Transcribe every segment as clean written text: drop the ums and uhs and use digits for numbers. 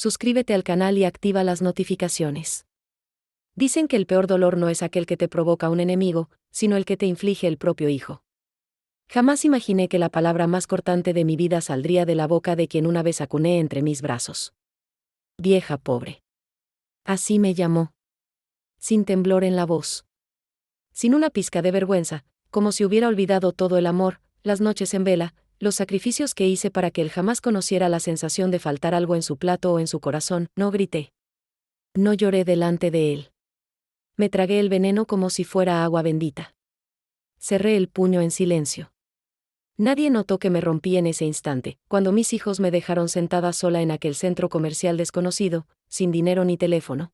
suscríbete al canal y activa las notificaciones. Dicen que el peor dolor no es aquel que te provoca un enemigo, sino el que te inflige el propio hijo. Jamás imaginé que la palabra más cortante de mi vida saldría de la boca de quien una vez acuné entre mis brazos. Vieja pobre. Así me llamó. Sin temblor en la voz. Sin una pizca de vergüenza, como si hubiera olvidado todo el amor, las noches en vela, los sacrificios que hice para que él jamás conociera la sensación de faltar algo en su plato o en su corazón, no grité. No lloré delante de él. Me tragué el veneno como si fuera agua bendita. Cerré el puño en silencio. Nadie notó que me rompí en ese instante, cuando mis hijos me dejaron sentada sola en aquel centro comercial desconocido, sin dinero ni teléfono.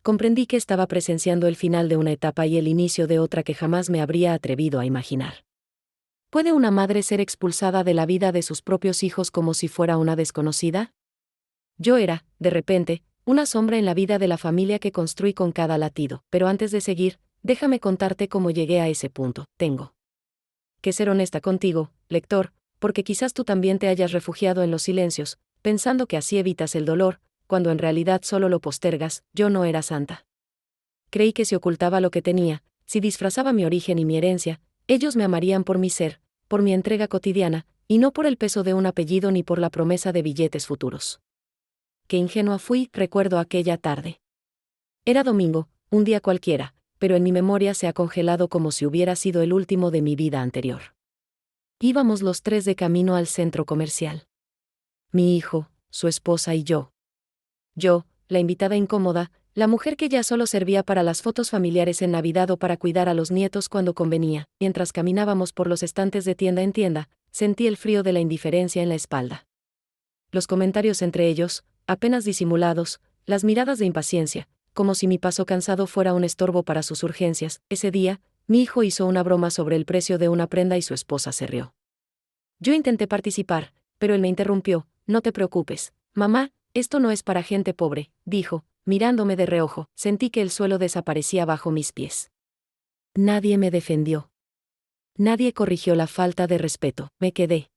Comprendí que estaba presenciando el final de una etapa y el inicio de otra que jamás me habría atrevido a imaginar. ¿Puede una madre ser expulsada de la vida de sus propios hijos como si fuera una desconocida? Yo era, de repente, una sombra en la vida de la familia que construí con cada latido, pero antes de seguir, déjame contarte cómo llegué a ese punto. Tengo que ser honesta contigo, lector, porque quizás tú también te hayas refugiado en los silencios, pensando que así evitas el dolor, cuando en realidad solo lo postergas. Yo no era santa. Creí que si ocultaba lo que tenía, si disfrazaba mi origen y mi herencia, ellos me amarían por mi ser, por mi entrega cotidiana, y no por el peso de un apellido ni por la promesa de billetes futuros. Qué ingenua fui, recuerdo aquella tarde. Era domingo, un día cualquiera, pero en mi memoria se ha congelado como si hubiera sido el último de mi vida anterior. Íbamos los tres de camino al centro comercial. Mi hijo, su esposa y yo. Yo, la invitada incómoda, la mujer que ya solo servía para las fotos familiares en Navidad o para cuidar a los nietos cuando convenía. Mientras caminábamos por los estantes de tienda en tienda, sentí el frío de la indiferencia en la espalda. Los comentarios entre ellos, apenas disimulados, las miradas de impaciencia, como si mi paso cansado fuera un estorbo para sus urgencias. Ese día, mi hijo hizo una broma sobre el precio de una prenda y su esposa se rió. Yo intenté participar, pero él me interrumpió. No te preocupes, mamá, esto no es para gente pobre, dijo, mirándome de reojo. Sentí que el suelo desaparecía bajo mis pies. Nadie me defendió. Nadie corrigió la falta de respeto. Me quedé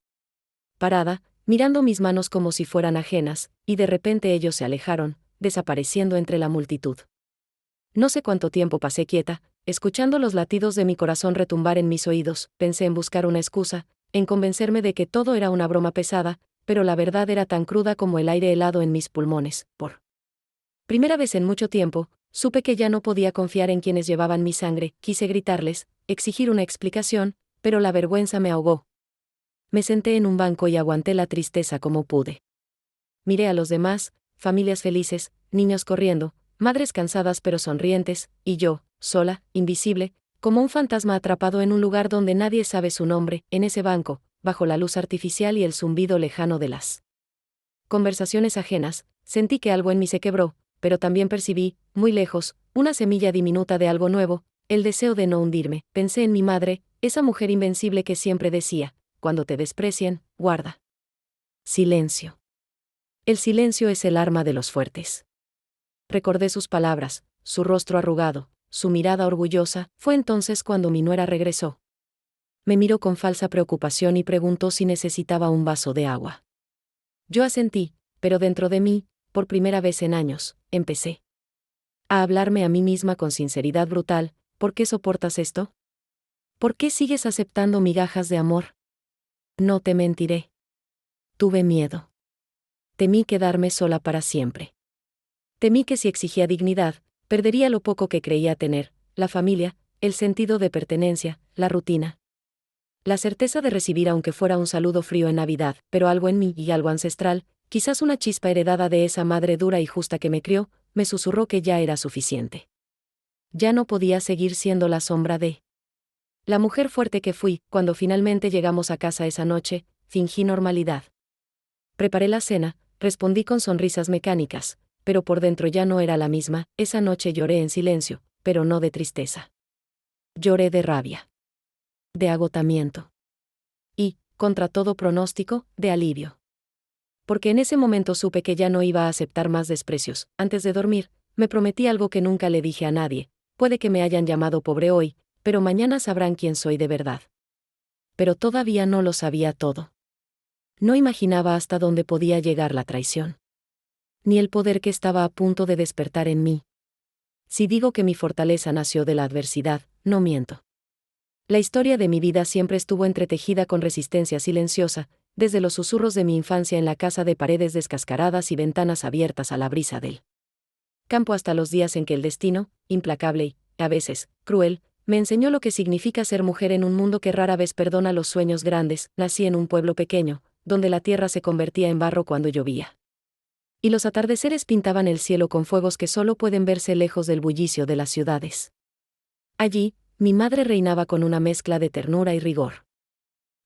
parada, mirando mis manos como si fueran ajenas, y de repente ellos se alejaron, desapareciendo entre la multitud. No sé cuánto tiempo pasé quieta, escuchando los latidos de mi corazón retumbar en mis oídos. Pensé en buscar una excusa, en convencerme de que todo era una broma pesada, pero la verdad era tan cruda como el aire helado en mis pulmones. Por primera vez en mucho tiempo, supe que ya no podía confiar en quienes llevaban mi sangre. Quise gritarles, exigir una explicación, pero la vergüenza me ahogó. Me senté en un banco y aguanté la tristeza como pude. Miré a los demás, familias felices, niños corriendo, madres cansadas pero sonrientes, y yo, sola, invisible, como un fantasma atrapado en un lugar donde nadie sabe su nombre. En ese banco, bajo la luz artificial y el zumbido lejano de las conversaciones ajenas, sentí que algo en mí se quebró, pero también percibí, muy lejos, una semilla diminuta de algo nuevo, el deseo de no hundirme. Pensé en mi madre, esa mujer invencible que siempre decía, cuando te desprecien, guarda silencio. El silencio es el arma de los fuertes. Recordé sus palabras, su rostro arrugado, su mirada orgullosa. Fue entonces cuando mi nuera regresó. Me miró con falsa preocupación y preguntó si necesitaba un vaso de agua. Yo asentí, pero dentro de mí, por primera vez en años, empecé a hablarme a mí misma con sinceridad brutal. ¿Por qué soportas esto? ¿Por qué sigues aceptando migajas de amor? No te mentiré. Tuve miedo. Temí quedarme sola para siempre. Temí que si exigía dignidad, perdería lo poco que creía tener, la familia, el sentido de pertenencia, la rutina. La certeza de recibir aunque fuera un saludo frío en Navidad, pero algo en mí y algo ancestral, quizás una chispa heredada de esa madre dura y justa que me crió, me susurró que ya era suficiente. Ya no podía seguir siendo la sombra de la mujer fuerte que fui. Cuando finalmente llegamos a casa esa noche, fingí normalidad. Preparé la cena, respondí con sonrisas mecánicas, pero por dentro ya no era la misma. Esa noche lloré en silencio, pero no de tristeza. Lloré de rabia, de agotamiento y, contra todo pronóstico, de alivio. Porque en ese momento supe que ya no iba a aceptar más desprecios. Antes de dormir, me prometí algo que nunca le dije a nadie. Puede que me hayan llamado pobre hoy, pero mañana sabrán quién soy de verdad. Pero todavía no lo sabía todo. No imaginaba hasta dónde podía llegar la traición. ni el poder que estaba a punto de despertar en mí. Si digo que mi fortaleza nació de la adversidad, no miento. La historia de mi vida siempre estuvo entretejida con resistencia silenciosa, desde los susurros de mi infancia en la casa de paredes descascaradas y ventanas abiertas a la brisa del campo hasta los días en que el destino, implacable y, a veces, cruel, me enseñó lo que significa ser mujer en un mundo que rara vez perdona los sueños grandes. Nací en un pueblo pequeño, donde la tierra se convertía en barro cuando llovía. Y los atardeceres pintaban el cielo con fuegos que solo pueden verse lejos del bullicio de las ciudades. Allí, mi madre reinaba con una mezcla de ternura y rigor.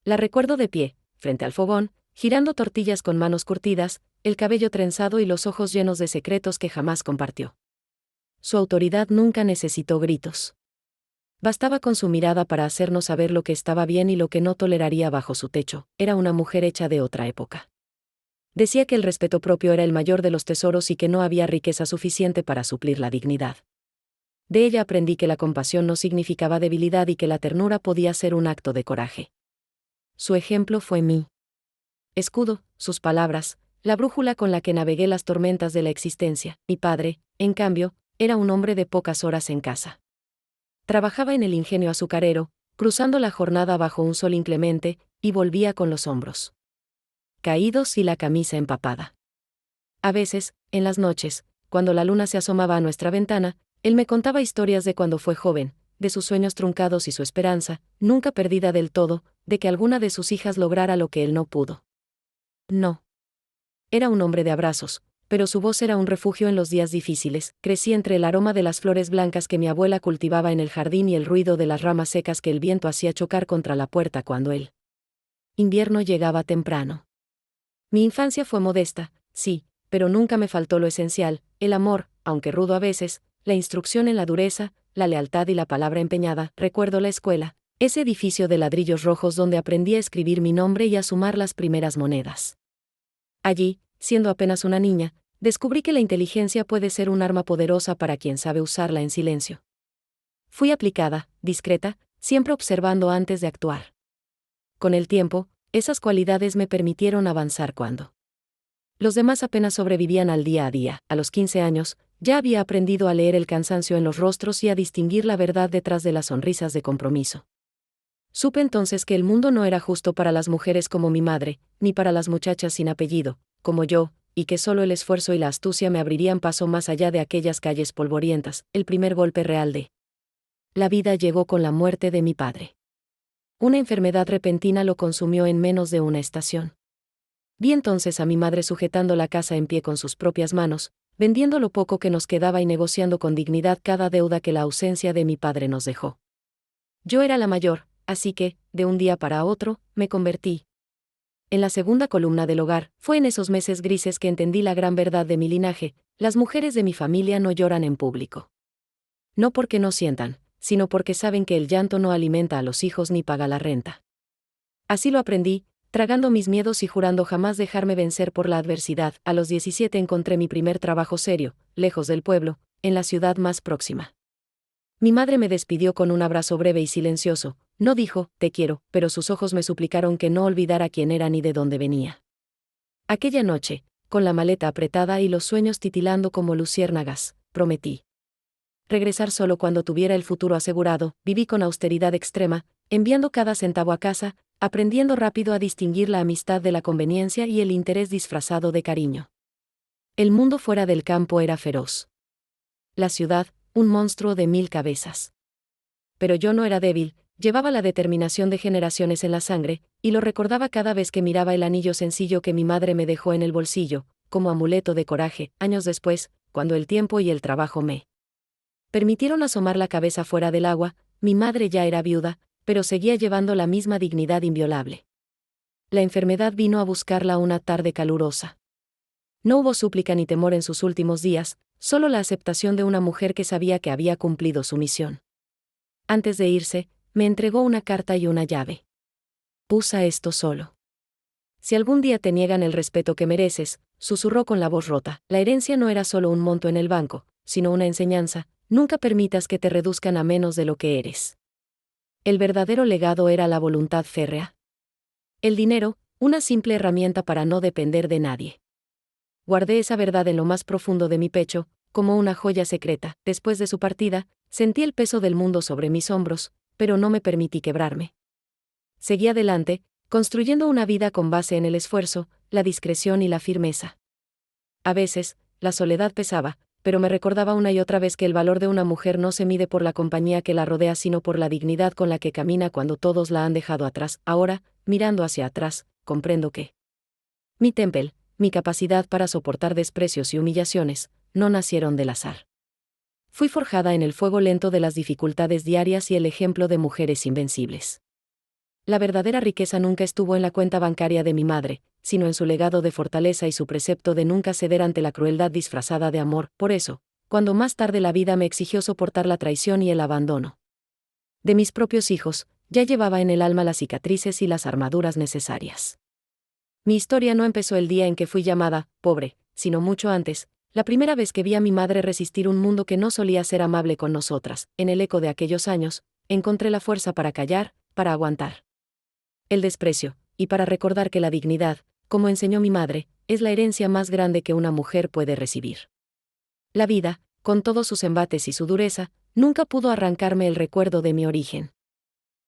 La recuerdo de pie, frente al fogón, girando tortillas con manos curtidas, el cabello trenzado y los ojos llenos de secretos que jamás compartió. Su autoridad nunca necesitó gritos. Bastaba con su mirada para hacernos saber lo que estaba bien y lo que no toleraría bajo su techo. Era una mujer hecha de otra época. Decía que el respeto propio era el mayor de los tesoros y que no había riqueza suficiente para suplir la dignidad. De ella aprendí que la compasión no significaba debilidad y que la ternura podía ser un acto de coraje. Su ejemplo fue mi escudo, sus palabras, la brújula con la que navegué las tormentas de la existencia. Mi padre, en cambio, era un hombre de pocas horas en casa. Trabajaba en el ingenio azucarero, cruzando la jornada bajo un sol inclemente, y volvía con los hombros caídos y la camisa empapada. A veces, en las noches, cuando la luna se asomaba a nuestra ventana, él me contaba historias de cuando fue joven, de sus sueños truncados y su esperanza, nunca perdida del todo, de que alguna de sus hijas lograra lo que él no pudo. No. Era un hombre de abrazos, pero su voz era un refugio en los días difíciles. Crecí entre el aroma de las flores blancas que mi abuela cultivaba en el jardín y el ruido de las ramas secas que el viento hacía chocar contra la puerta cuando el invierno llegaba temprano. Mi infancia fue modesta, sí, pero nunca me faltó lo esencial, el amor, aunque rudo a veces, la instrucción en la dureza, la lealtad y la palabra empeñada. Recuerdo la escuela, ese edificio de ladrillos rojos donde aprendí a escribir mi nombre y a sumar las primeras monedas. Allí, siendo apenas una niña, descubrí que la inteligencia puede ser un arma poderosa para quien sabe usarla en silencio. Fui aplicada, discreta, siempre observando antes de actuar. Con el tiempo, esas cualidades me permitieron avanzar cuando los demás apenas sobrevivían al día a día. A los 15 años, ya había aprendido a leer el cansancio en los rostros y a distinguir la verdad detrás de las sonrisas de compromiso. Supe entonces que el mundo no era justo para las mujeres como mi madre, ni para las muchachas sin apellido, como yo, y que solo el esfuerzo y la astucia me abrirían paso más allá de aquellas calles polvorientas. El primer golpe real de la vida llegó con la muerte de mi padre. Una enfermedad repentina lo consumió en menos de una estación. Vi entonces a mi madre sujetando la casa en pie con sus propias manos, vendiendo lo poco que nos quedaba y negociando con dignidad cada deuda que la ausencia de mi padre nos dejó. Yo era la mayor, así que, de un día para otro, me convertí en la segunda columna del hogar. Fue en esos meses grises que entendí la gran verdad de mi linaje: las mujeres de mi familia no lloran en público. No porque no sientan, sino porque saben que el llanto no alimenta a los hijos ni paga la renta. Así lo aprendí, tragando mis miedos y jurando jamás dejarme vencer por la adversidad. A los 17 encontré mi primer trabajo serio, lejos del pueblo, en la ciudad más próxima. Mi madre me despidió con un abrazo breve y silencioso. No dijo, te quiero, pero sus ojos me suplicaron que no olvidara quién era ni de dónde venía. Aquella noche, con la maleta apretada y los sueños titilando como luciérnagas, prometí regresar solo cuando tuviera el futuro asegurado. Viví con austeridad extrema, enviando cada centavo a casa, aprendiendo rápido a distinguir la amistad de la conveniencia y el interés disfrazado de cariño. El mundo fuera del campo era feroz. La ciudad, un monstruo de 1000 cabezas. Pero yo no era débil, llevaba la determinación de generaciones en la sangre, y lo recordaba cada vez que miraba el anillo sencillo que mi madre me dejó en el bolsillo, como amuleto de coraje. Años después, cuando el tiempo y el trabajo me permitieron asomar la cabeza fuera del agua, mi madre ya era viuda, pero seguía llevando la misma dignidad inviolable. La enfermedad vino a buscarla una tarde calurosa. No hubo súplica ni temor en sus últimos días, solo la aceptación de una mujer que sabía que había cumplido su misión. Antes de irse, me entregó una carta y una llave. Usa esto solo. Si algún día te niegan el respeto que mereces, susurró con la voz rota. La herencia no era solo un monto en el banco, sino una enseñanza. Nunca permitas que te reduzcan a menos de lo que eres. El verdadero legado era la voluntad férrea. El dinero, una simple herramienta para no depender de nadie. guardé esa verdad en lo más profundo de mi pecho, como una joya secreta. Después de su partida, sentí el peso del mundo sobre mis hombros, pero no me permití quebrarme. Seguí adelante, construyendo una vida con base en el esfuerzo, la discreción y la firmeza. A veces, la soledad pesaba, pero me recordaba una y otra vez que el valor de una mujer no se mide por la compañía que la rodea, sino por la dignidad con la que camina cuando todos la han dejado atrás. Ahora, mirando hacia atrás, comprendo que mi temple, mi capacidad para soportar desprecios y humillaciones, no nacieron del azar. Fui forjada en el fuego lento de las dificultades diarias y el ejemplo de mujeres invencibles. La verdadera riqueza nunca estuvo en la cuenta bancaria de mi madre, sino en su legado de fortaleza y su precepto de nunca ceder ante la crueldad disfrazada de amor. Por eso, cuando más tarde la vida me exigió soportar la traición y el abandono de mis propios hijos, ya llevaba en el alma las cicatrices y las armaduras necesarias. Mi historia no empezó el día en que fui llamada pobre, sino mucho antes, la primera vez que vi a mi madre resistir un mundo que no solía ser amable con nosotras. En el eco de aquellos años, encontré la fuerza para callar, para aguantar el desprecio, y para recordar que la dignidad, como enseñó mi madre, es la herencia más grande que una mujer puede recibir. La vida, con todos sus embates y su dureza, nunca pudo arrancarme el recuerdo de mi origen.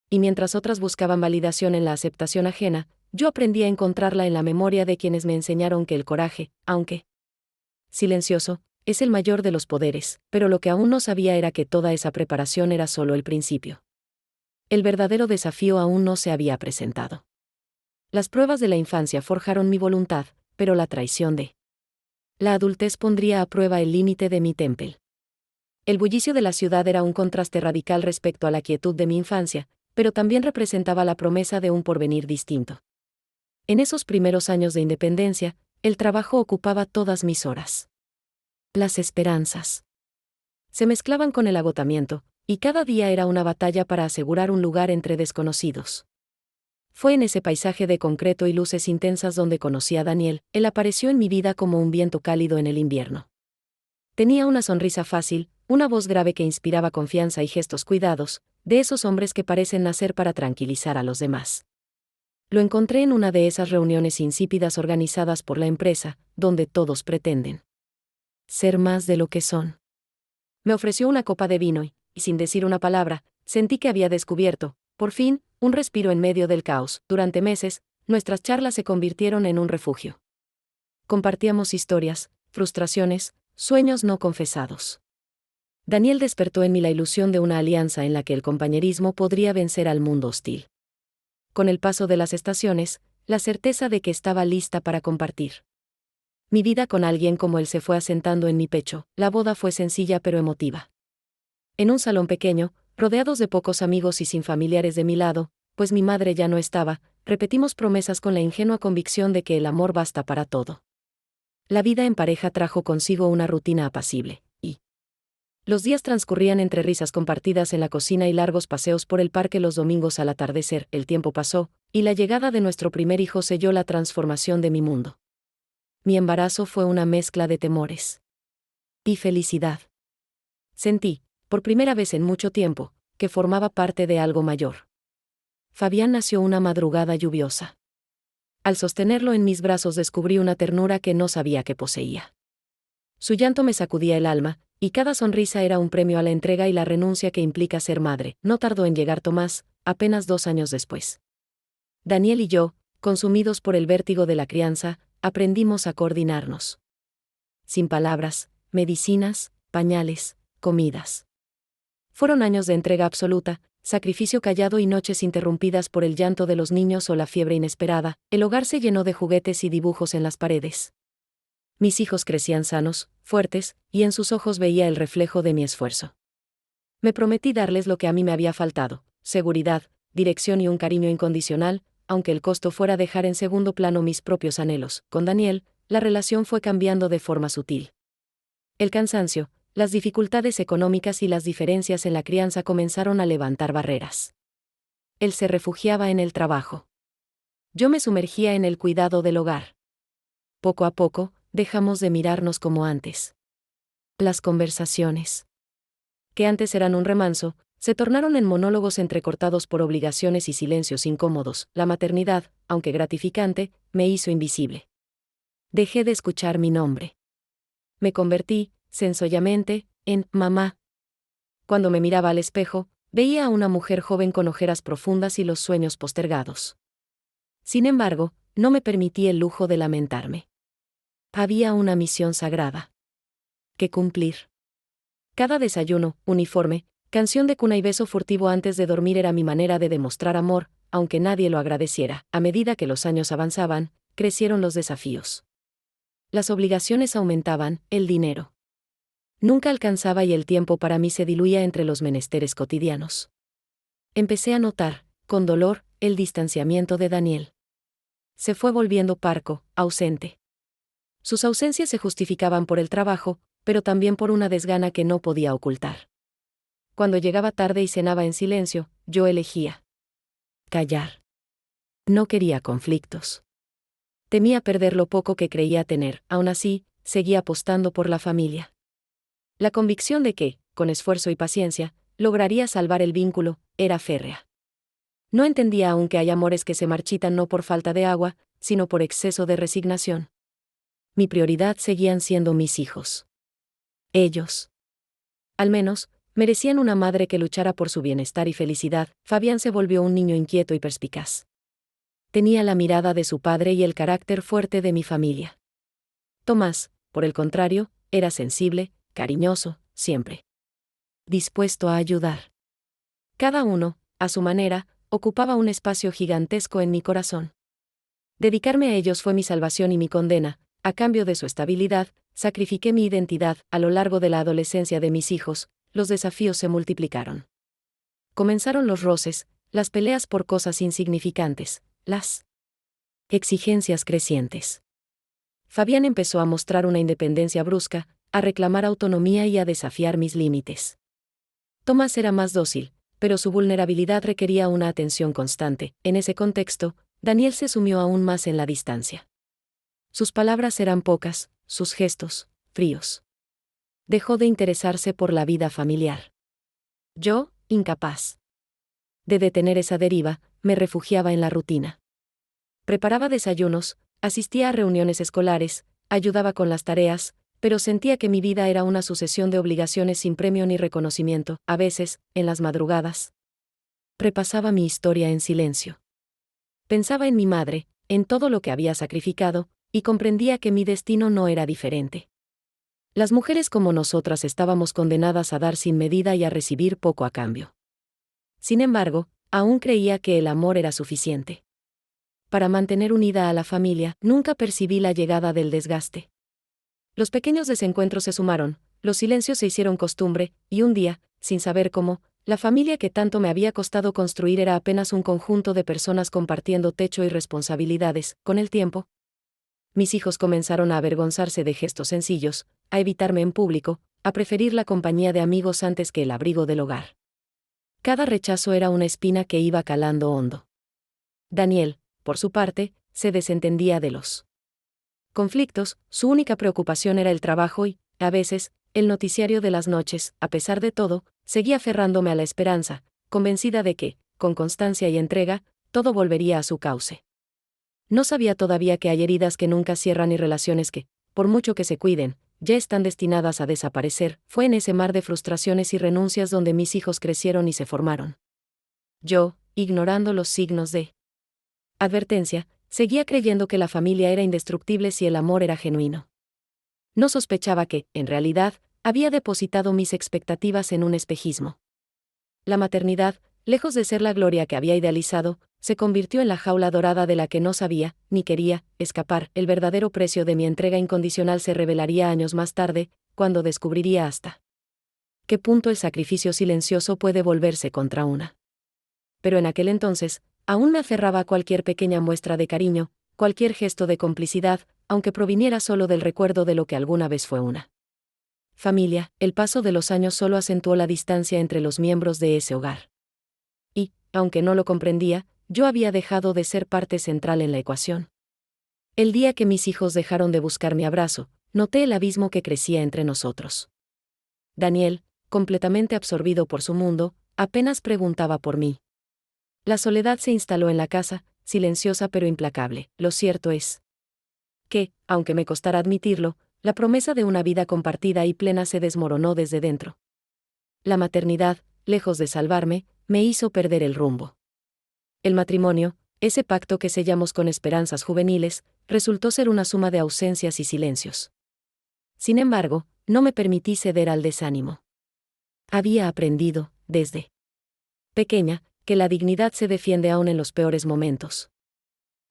Y mientras otras buscaban validación en la aceptación ajena, yo aprendí a encontrarla en la memoria de quienes me enseñaron que el coraje, aunque silencioso, es el mayor de los poderes, pero lo que aún no sabía era que toda esa preparación era solo el principio. El verdadero desafío aún no se había presentado. Las pruebas de la infancia forjaron mi voluntad, pero la traición de la adultez pondría a prueba el límite de mi temple. El bullicio de la ciudad era un contraste radical respecto a la quietud de mi infancia, pero también representaba la promesa de un porvenir distinto. En esos primeros años de independencia, el trabajo ocupaba todas mis horas. Las esperanzas se mezclaban con el agotamiento, y cada día era una batalla para asegurar un lugar entre desconocidos. Fue en ese paisaje de concreto y luces intensas donde conocí a Daniel. Él apareció en mi vida como un viento cálido en el invierno. Tenía una sonrisa fácil, una voz grave que inspiraba confianza y gestos cuidados, de esos hombres que parecen nacer para tranquilizar a los demás. Lo encontré en una de esas reuniones insípidas organizadas por la empresa, donde todos pretenden ser más de lo que son. Me ofreció una copa de vino y, sin decir una palabra, sentí que había descubierto, por fin, un respiro en medio del caos. Durante meses, nuestras charlas se convirtieron en un refugio. Compartíamos historias, frustraciones, sueños no confesados. Daniel despertó en mí la ilusión de una alianza en la que el compañerismo podría vencer al mundo hostil. Con el paso de las estaciones, la certeza de que estaba lista para compartir mi vida con alguien como él se fue asentando en mi pecho. La boda fue sencilla pero emotiva. En un salón pequeño, rodeados de pocos amigos y sin familiares de mi lado, pues mi madre ya no estaba, repetimos promesas con la ingenua convicción de que el amor basta para todo. La vida en pareja trajo consigo una rutina apacible, y los días transcurrían entre risas compartidas en la cocina y largos paseos por el parque los domingos al atardecer. El tiempo pasó, y la llegada de nuestro primer hijo selló la transformación de mi mundo. Mi embarazo fue una mezcla de temores y felicidad. Sentí, por primera vez en mucho tiempo, que formaba parte de algo mayor. Fabián nació una madrugada lluviosa. Al sostenerlo en mis brazos descubrí una ternura que no sabía que poseía. Su llanto me sacudía el alma, y cada sonrisa era un premio a la entrega y la renuncia que implica ser madre. No tardó en llegar Tomás, apenas 2 años después. Daniel y yo, consumidos por el vértigo de la crianza, aprendimos a coordinarnos. Sin palabras, medicinas, pañales, comidas. Fueron años de entrega absoluta, sacrificio callado y noches interrumpidas por el llanto de los niños o la fiebre inesperada. El hogar se llenó de juguetes y dibujos en las paredes. Mis hijos crecían sanos, fuertes, y en sus ojos veía el reflejo de mi esfuerzo. Me prometí darles lo que a mí me había faltado: seguridad, dirección y un cariño incondicional, aunque el costo fuera dejar en segundo plano mis propios anhelos. Con Daniel, la relación fue cambiando de forma sutil. El cansancio, las dificultades económicas y las diferencias en la crianza comenzaron a levantar barreras. Él se refugiaba en el trabajo. Yo me sumergía en el cuidado del hogar. Poco a poco, dejamos de mirarnos como antes. Las conversaciones, que antes eran un remanso, se tornaron en monólogos entrecortados por obligaciones y silencios incómodos. La maternidad, aunque gratificante, me hizo invisible. Dejé de escuchar mi nombre. Me convertí, sencillamente, en mamá. Cuando me miraba al espejo, veía a una mujer joven con ojeras profundas y los sueños postergados. Sin embargo, no me permití el lujo de lamentarme. Había una misión sagrada que cumplir. Cada desayuno, uniforme, canción de cuna y beso furtivo antes de dormir era mi manera de demostrar amor, aunque nadie lo agradeciera. A medida que los años avanzaban, crecieron los desafíos. Las obligaciones aumentaban, el dinero nunca alcanzaba y el tiempo para mí se diluía entre los menesteres cotidianos. Empecé a notar, con dolor, el distanciamiento de Daniel. Se fue volviendo parco, ausente. Sus ausencias se justificaban por el trabajo, pero también por una desgana que no podía ocultar. Cuando llegaba tarde y cenaba en silencio, yo elegía callar. No quería conflictos. Temía perder lo poco que creía tener, aún así, seguía apostando por la familia. La convicción de que, con esfuerzo y paciencia, lograría salvar el vínculo, era férrea. No entendía aún que hay amores que se marchitan no por falta de agua, sino por exceso de resignación. Mi prioridad seguían siendo mis hijos. Ellos, al menos, merecían una madre que luchara por su bienestar y felicidad. Fabián se volvió un niño inquieto y perspicaz. Tenía la mirada de su padre y el carácter fuerte de mi familia. Tomás, por el contrario, era sensible, cariñoso, siempre dispuesto a ayudar. Cada uno, a su manera, ocupaba un espacio gigantesco en mi corazón. Dedicarme a ellos fue mi salvación y mi condena. A cambio de su estabilidad, sacrifiqué mi identidad. A lo largo de la adolescencia de mis hijos, los desafíos se multiplicaron. Comenzaron los roces, las peleas por cosas insignificantes, las exigencias crecientes. Fabián empezó a mostrar una independencia brusca, a reclamar autonomía y a desafiar mis límites. Tomás era más dócil, pero su vulnerabilidad requería una atención constante. En ese contexto, Daniel se sumió aún más en la distancia. Sus palabras eran pocas, sus gestos, fríos. Dejó de interesarse por la vida familiar. Yo, incapaz de detener esa deriva, me refugiaba en la rutina. Preparaba desayunos, asistía a reuniones escolares, ayudaba con las tareas, pero sentía que mi vida era una sucesión de obligaciones sin premio ni reconocimiento. A veces, en las madrugadas, repasaba mi historia en silencio. Pensaba en mi madre, en todo lo que había sacrificado, y comprendía que mi destino no era diferente. Las mujeres como nosotras estábamos condenadas a dar sin medida y a recibir poco a cambio. Sin embargo, aún creía que el amor era suficiente. Para mantener unida a la familia, nunca percibí la llegada del desgaste. Los pequeños desencuentros se sumaron, los silencios se hicieron costumbre, y un día, sin saber cómo, la familia que tanto me había costado construir era apenas un conjunto de personas compartiendo techo y responsabilidades. Con el tiempo, mis hijos comenzaron a avergonzarse de gestos sencillos, a evitarme en público, a preferir la compañía de amigos antes que el abrigo del hogar. Cada rechazo era una espina que iba calando hondo. Daniel, por su parte, se desentendía de los conflictos. Su única preocupación era el trabajo y, a veces, el noticiario de las noches. A pesar de todo, seguía aferrándome a la esperanza, convencida de que, con constancia y entrega, todo volvería a su cauce. No sabía todavía que hay heridas que nunca cierran y relaciones que, por mucho que se cuiden, ya están destinadas a desaparecer. Fue en ese mar de frustraciones y renuncias donde mis hijos crecieron y se formaron. Yo, ignorando los signos de advertencia, seguía creyendo que la familia era indestructible si el amor era genuino. No sospechaba que, en realidad, había depositado mis expectativas en un espejismo. La maternidad, lejos de ser la gloria que había idealizado, se convirtió en la jaula dorada de la que no sabía, ni quería, escapar. El verdadero precio de mi entrega incondicional se revelaría años más tarde, cuando descubriría hasta qué punto el sacrificio silencioso puede volverse contra una. Pero en aquel entonces, aún me aferraba a cualquier pequeña muestra de cariño, cualquier gesto de complicidad, aunque proviniera solo del recuerdo de lo que alguna vez fue una familia. El paso de los años solo acentuó la distancia entre los miembros de ese hogar. Y, aunque no lo comprendía, yo había dejado de ser parte central en la ecuación. El día que mis hijos dejaron de buscar mi abrazo, noté el abismo que crecía entre nosotros. Daniel, completamente absorbido por su mundo, apenas preguntaba por mí. La soledad se instaló en la casa, silenciosa pero implacable. Lo cierto es que, aunque me costara admitirlo, la promesa de una vida compartida y plena se desmoronó desde dentro. La maternidad, lejos de salvarme, me hizo perder el rumbo. El matrimonio, ese pacto que sellamos con esperanzas juveniles, resultó ser una suma de ausencias y silencios. Sin embargo, no me permití ceder al desánimo. Había aprendido, desde pequeña, que la dignidad se defiende aún en los peores momentos.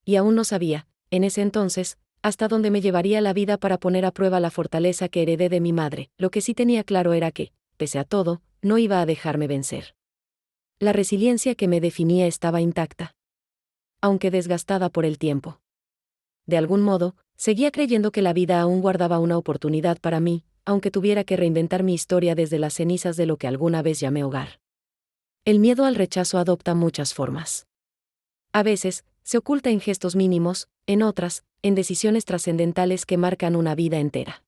Y aún no sabía, en ese entonces, hasta dónde me llevaría la vida para poner a prueba la fortaleza que heredé de mi madre. Lo que sí tenía claro era que, pese a todo, no iba a dejarme vencer. La resiliencia que me definía estaba intacta, aunque desgastada por el tiempo. De algún modo, seguía creyendo que la vida aún guardaba una oportunidad para mí, aunque tuviera que reinventar mi historia desde las cenizas de lo que alguna vez llamé hogar. El miedo al rechazo adopta muchas formas. A veces, se oculta en gestos mínimos, en otras, en decisiones trascendentales que marcan una vida entera.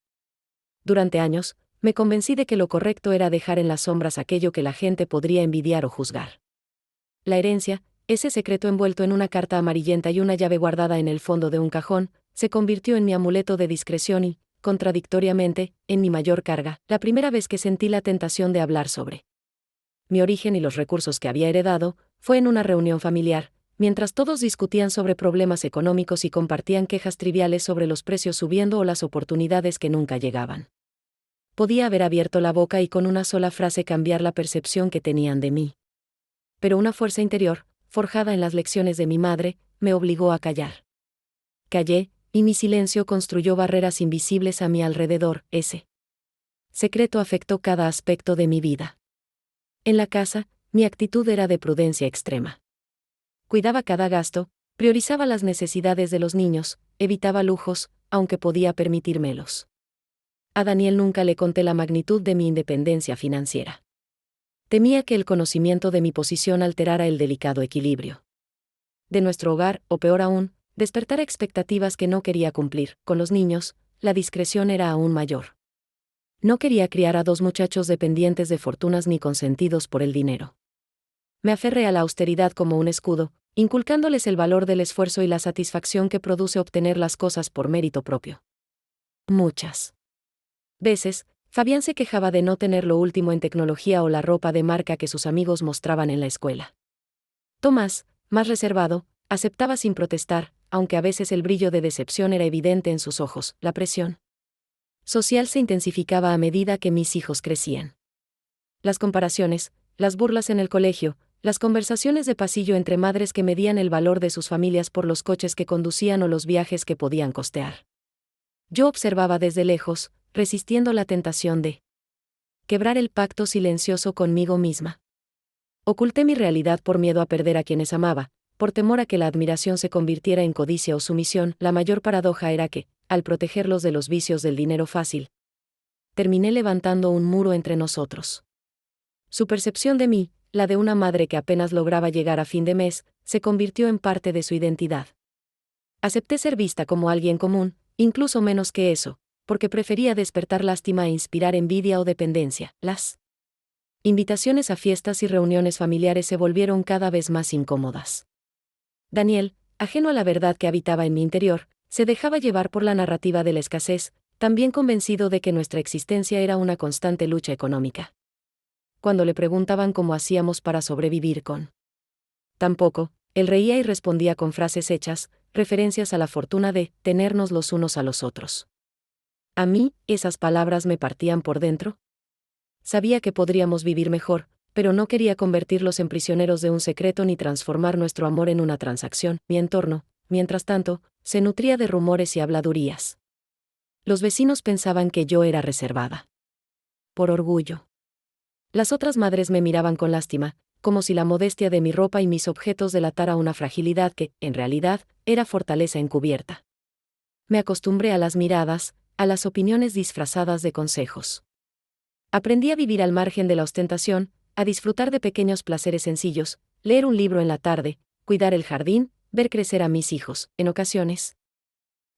Durante años, me convencí de que lo correcto era dejar en las sombras aquello que la gente podría envidiar o juzgar. La herencia, ese secreto envuelto en una carta amarillenta y una llave guardada en el fondo de un cajón, se convirtió en mi amuleto de discreción y, contradictoriamente, en mi mayor carga, la primera vez que sentí la tentación de hablar sobre mi origen y los recursos que había heredado, fue en una reunión familiar, mientras todos discutían sobre problemas económicos y compartían quejas triviales sobre los precios subiendo o las oportunidades que nunca llegaban. Podía haber abierto la boca y con una sola frase cambiar la percepción que tenían de mí. Pero una fuerza interior, forjada en las lecciones de mi madre, me obligó a callar. Callé, y mi silencio construyó barreras invisibles a mi alrededor. Ese secreto afectó cada aspecto de mi vida. En la casa, mi actitud era de prudencia extrema. Cuidaba cada gasto, priorizaba las necesidades de los niños, evitaba lujos, aunque podía permitírmelos. A Daniel nunca le conté la magnitud de mi independencia financiera. Temía que el conocimiento de mi posición alterara el delicado equilibrio de nuestro hogar, o peor aún, despertara expectativas que no quería cumplir. Con los niños, la discreción era aún mayor. No quería criar a dos muchachos dependientes de fortunas ni consentidos por el dinero. Me aferré a la austeridad como un escudo, inculcándoles el valor del esfuerzo y la satisfacción que produce obtener las cosas por mérito propio. Muchas veces, Fabián se quejaba de no tener lo último en tecnología o la ropa de marca que sus amigos mostraban en la escuela. Tomás, más reservado, aceptaba sin protestar, aunque a veces el brillo de decepción era evidente en sus ojos. La presión social se intensificaba a medida que mis hijos crecían. Las comparaciones, las burlas en el colegio, las conversaciones de pasillo entre madres que medían el valor de sus familias por los coches que conducían o los viajes que podían costear. Yo observaba desde lejos, resistiendo la tentación de quebrar el pacto silencioso conmigo misma. Oculté mi realidad por miedo a perder a quienes amaba, por temor a que la admiración se convirtiera en codicia o sumisión. La mayor paradoja era que, al protegerlos de los vicios del dinero fácil, terminé levantando un muro entre nosotros. Su percepción de mí, la de una madre que apenas lograba llegar a fin de mes, se convirtió en parte de su identidad. Acepté ser vista como alguien común, incluso menos que eso, porque prefería despertar lástima e inspirar envidia o dependencia. Las invitaciones a fiestas y reuniones familiares se volvieron cada vez más incómodas. Daniel, ajeno a la verdad que habitaba en mi interior, se dejaba llevar por la narrativa de la escasez, también convencido de que nuestra existencia era una constante lucha económica. Cuando le preguntaban cómo hacíamos para sobrevivir con tampoco, él reía y respondía con frases hechas, referencias a la fortuna de tenernos los unos a los otros. A mí, esas palabras me partían por dentro. Sabía que podríamos vivir mejor, pero no quería convertirlos en prisioneros de un secreto ni transformar nuestro amor en una transacción. Mi entorno, mientras tanto, se nutría de rumores y habladurías. Los vecinos pensaban que yo era reservada. Por orgullo. Las otras madres me miraban con lástima, como si la modestia de mi ropa y mis objetos delatara una fragilidad que, en realidad, era fortaleza encubierta. Me acostumbré a las miradas, a las opiniones disfrazadas de consejos. Aprendí a vivir al margen de la ostentación, a disfrutar de pequeños placeres sencillos, leer un libro en la tarde, cuidar el jardín, ver crecer a mis hijos. En ocasiones,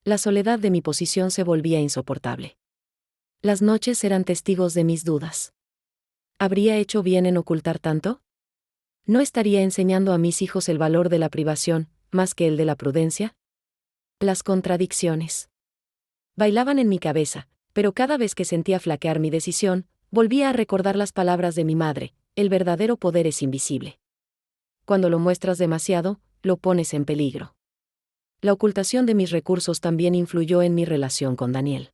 la soledad de mi posición se volvía insoportable. Las noches eran testigos de mis dudas. ¿Habría hecho bien en ocultar tanto? ¿No estaría enseñando a mis hijos el valor de la privación, más que el de la prudencia? Las contradicciones Bailaban en mi cabeza, pero cada vez que sentía flaquear mi decisión, volvía a recordar las palabras de mi madre: el verdadero poder es invisible. Cuando lo muestras demasiado, lo pones en peligro. La ocultación de mis recursos también influyó en mi relación con Daniel.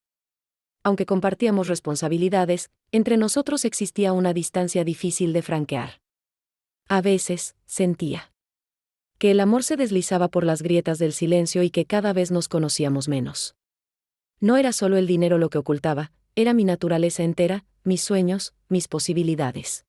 Aunque compartíamos responsabilidades, entre nosotros existía una distancia difícil de franquear. A veces, sentía que el amor se deslizaba por las grietas del silencio y que cada vez nos conocíamos menos. No era solo el dinero lo que ocultaba, era mi naturaleza entera, mis sueños, mis posibilidades.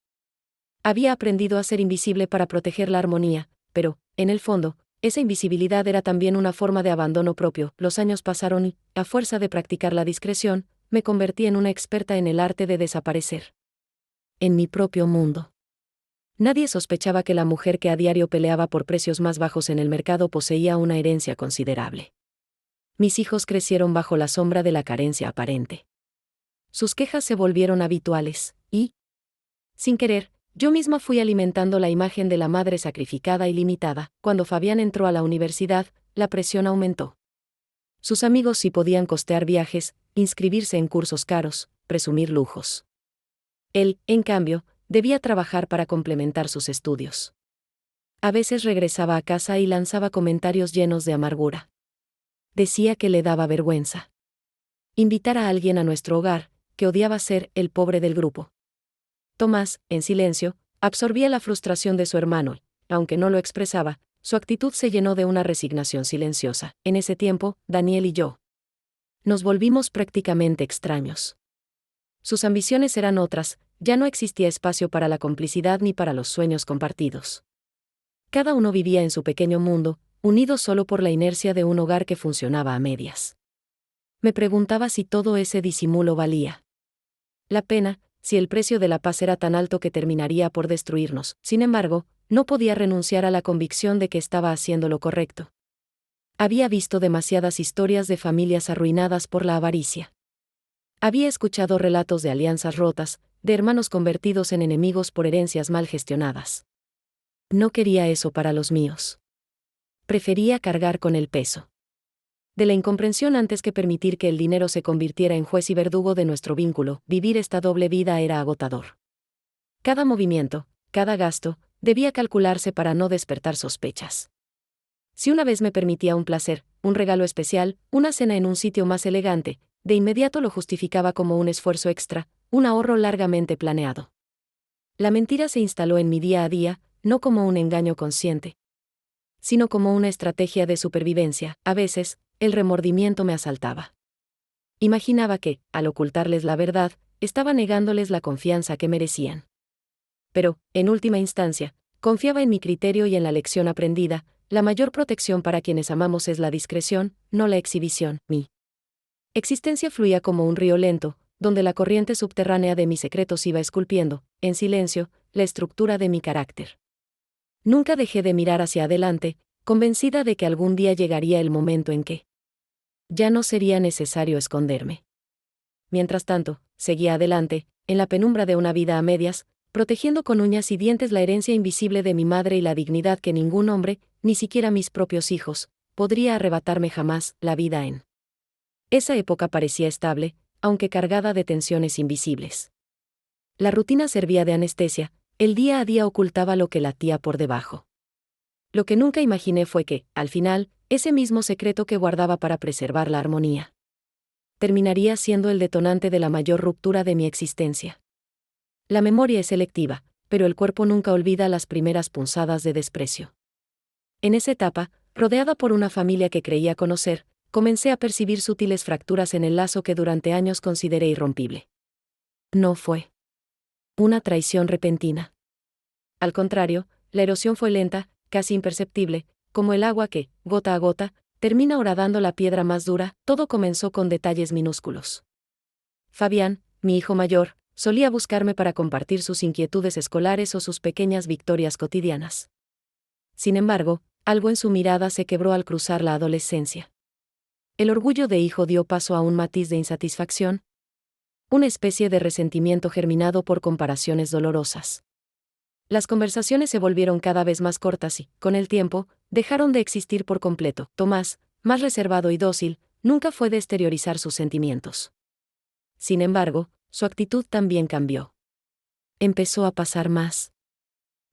Había aprendido a ser invisible para proteger la armonía, pero, en el fondo, esa invisibilidad era también una forma de abandono propio. Los años pasaron y, a fuerza de practicar la discreción, me convertí en una experta en el arte de desaparecer. En mi propio mundo. Nadie sospechaba que la mujer que a diario peleaba por precios más bajos en el mercado poseía una herencia considerable. Mis hijos crecieron bajo la sombra de la carencia aparente. Sus quejas se volvieron habituales, y, sin querer, yo misma fui alimentando la imagen de la madre sacrificada y limitada. Cuando Fabián entró a la universidad, la presión aumentó. Sus amigos sí podían costear viajes, inscribirse en cursos caros, presumir lujos. Él, en cambio, debía trabajar para complementar sus estudios. A veces regresaba a casa y lanzaba comentarios llenos de amargura. Decía que le daba vergüenza invitar a alguien a nuestro hogar, que odiaba ser el pobre del grupo. Tomás, en silencio, absorbía la frustración de su hermano, aunque no lo expresaba, su actitud se llenó de una resignación silenciosa. En ese tiempo, Daniel y yo nos volvimos prácticamente extraños. Sus ambiciones eran otras, ya no existía espacio para la complicidad ni para los sueños compartidos. Cada uno vivía en su pequeño mundo, unido solo por la inercia de un hogar que funcionaba a medias. Me preguntaba si todo ese disimulo valía la pena, si el precio de la paz era tan alto que terminaría por destruirnos. Sin embargo, no podía renunciar a la convicción de que estaba haciendo lo correcto. Había visto demasiadas historias de familias arruinadas por la avaricia. Había escuchado relatos de alianzas rotas, de hermanos convertidos en enemigos por herencias mal gestionadas. No quería eso para los míos. Prefería cargar con el peso de la incomprensión antes que permitir que el dinero se convirtiera en juez y verdugo de nuestro vínculo. Vivir esta doble vida era agotador. Cada movimiento, cada gasto, debía calcularse para no despertar sospechas. Si una vez me permitía un placer, un regalo especial, una cena en un sitio más elegante, de inmediato lo justificaba como un esfuerzo extra, un ahorro largamente planeado. La mentira se instaló en mi día a día, no como un engaño consciente, sino como una estrategia de supervivencia. A veces, el remordimiento me asaltaba. Imaginaba que, al ocultarles la verdad, estaba negándoles la confianza que merecían. Pero, en última instancia, confiaba en mi criterio y en la lección aprendida. La mayor protección para quienes amamos es la discreción, no la exhibición. Mi existencia fluía como un río lento, donde la corriente subterránea de mis secretos iba esculpiendo, en silencio, la estructura de mi carácter. Nunca dejé de mirar hacia adelante, convencida de que algún día llegaría el momento en que ya no sería necesario esconderme. Mientras tanto, seguía adelante, en la penumbra de una vida a medias, protegiendo con uñas y dientes la herencia invisible de mi madre y la dignidad que ningún hombre, ni siquiera mis propios hijos, podría arrebatarme jamás. La vida en esa época parecía estable, aunque cargada de tensiones invisibles. La rutina servía de anestesia, el día a día ocultaba lo que latía por debajo. Lo que nunca imaginé fue que, al final, ese mismo secreto que guardaba para preservar la armonía terminaría siendo el detonante de la mayor ruptura de mi existencia. La memoria es selectiva, pero el cuerpo nunca olvida las primeras punzadas de desprecio. En esa etapa, rodeada por una familia que creía conocer, comencé a percibir sutiles fracturas en el lazo que durante años consideré irrompible. No fue una traición repentina. Al contrario, la erosión fue lenta, casi imperceptible, como el agua que, gota a gota, termina horadando la piedra más dura. Todo comenzó con detalles minúsculos. Fabián, mi hijo mayor, solía buscarme para compartir sus inquietudes escolares o sus pequeñas victorias cotidianas. Sin embargo, algo en su mirada se quebró al cruzar la adolescencia. El orgullo de hijo dio paso a un matiz de insatisfacción, una especie de resentimiento germinado por comparaciones dolorosas. Las conversaciones se volvieron cada vez más cortas y, con el tiempo, dejaron de existir por completo. Tomás, más reservado y dócil, nunca fue de exteriorizar sus sentimientos. Sin embargo, su actitud también cambió. Empezó a pasar más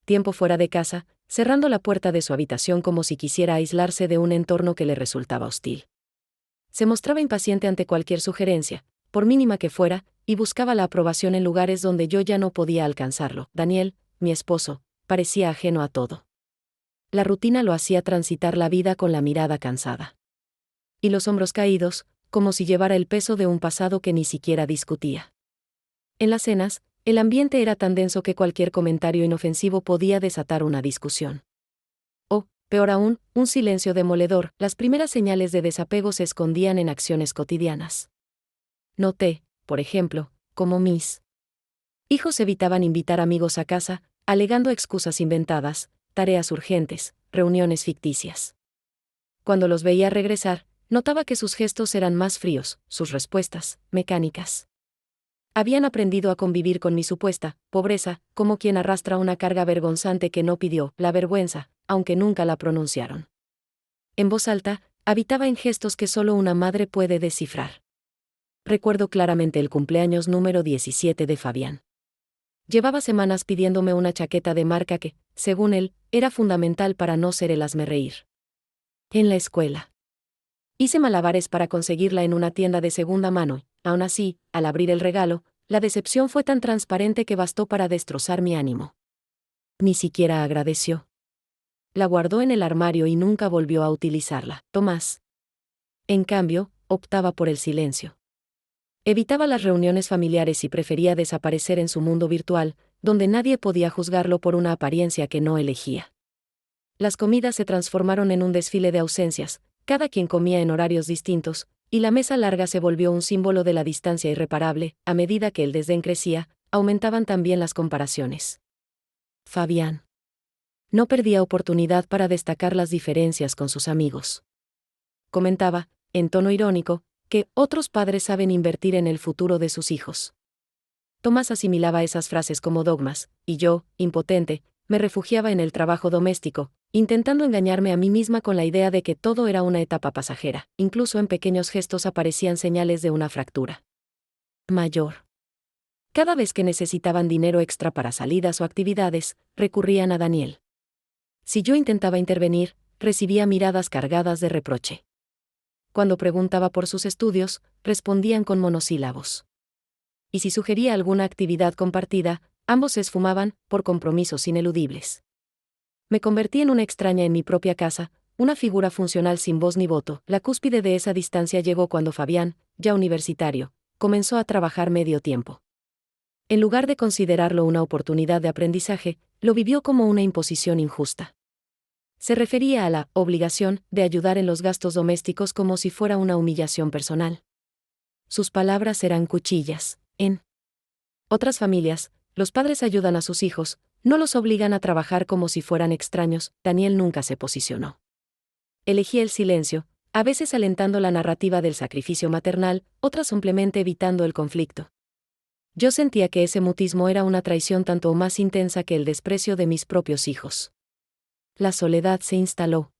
tiempo fuera de casa, cerrando la puerta de su habitación como si quisiera aislarse de un entorno que le resultaba hostil. Se mostraba impaciente ante cualquier sugerencia, por mínima que fuera, y buscaba la aprobación en lugares donde yo ya no podía alcanzarlo. Daniel, mi esposo, parecía ajeno a todo. La rutina lo hacía transitar la vida con la mirada cansada. Y los hombros caídos, como si llevara el peso de un pasado que ni siquiera discutía. En las cenas, el ambiente era tan denso que cualquier comentario inofensivo podía desatar una discusión. O, peor aún, un silencio demoledor. Las primeras señales de desapego se escondían en acciones cotidianas. Noté, por ejemplo, cómo mis hijos evitaban invitar amigos a casa, alegando excusas inventadas, tareas urgentes, reuniones ficticias. Cuando los veía regresar, notaba que sus gestos eran más fríos, sus respuestas, mecánicas. Habían aprendido a convivir con mi supuesta pobreza, como quien arrastra una carga vergonzante que no pidió, la vergüenza, aunque nunca la pronunciaron. En voz alta, habitaba en gestos que solo una madre puede descifrar. Recuerdo claramente el cumpleaños número 17 de Fabián. Llevaba semanas pidiéndome una chaqueta de marca que, según él, era fundamental para no ser el hazmerreír. En la escuela. Hice malabares para conseguirla en una tienda de segunda mano. Aún así, al abrir el regalo, la decepción fue tan transparente que bastó para destrozar mi ánimo. Ni siquiera agradeció. La guardó en el armario y nunca volvió a utilizarla. Tomás, en cambio, optaba por el silencio. Evitaba las reuniones familiares y prefería desaparecer en su mundo virtual, donde nadie podía juzgarlo por una apariencia que no elegía. Las comidas se transformaron en un desfile de ausencias, cada quien comía en horarios distintos, y la mesa larga se volvió un símbolo de la distancia irreparable. A medida que el desdén crecía, aumentaban también las comparaciones. Fabián no perdía oportunidad para destacar las diferencias con sus amigos. Comentaba, en tono irónico, que otros padres saben invertir en el futuro de sus hijos. Tomás asimilaba esas frases como dogmas, y yo, impotente, me refugiaba en el trabajo doméstico, intentando engañarme a mí misma con la idea de que todo era una etapa pasajera. Incluso en pequeños gestos aparecían señales de una fractura mayor. Cada vez que necesitaban dinero extra para salidas o actividades, recurrían a Daniel. Si yo intentaba intervenir, recibía miradas cargadas de reproche. Cuando preguntaba por sus estudios, respondían con monosílabos. Y si sugería alguna actividad compartida, ambos se esfumaban, por compromisos ineludibles. Me convertí en una extraña en mi propia casa, una figura funcional sin voz ni voto. La cúspide de esa distancia llegó cuando Fabián, ya universitario, comenzó a trabajar medio tiempo. En lugar de considerarlo una oportunidad de aprendizaje, lo vivió como una imposición injusta. Se refería a la obligación de ayudar en los gastos domésticos como si fuera una humillación personal. Sus palabras eran cuchillas. En otras familias, los padres ayudan a sus hijos, no los obligan a trabajar como si fueran extraños. Daniel nunca se posicionó. Elegía el silencio, a veces alentando la narrativa del sacrificio maternal, otras simplemente evitando el conflicto. Yo sentía que ese mutismo era una traición tanto o más intensa que el desprecio de mis propios hijos. La soledad se instaló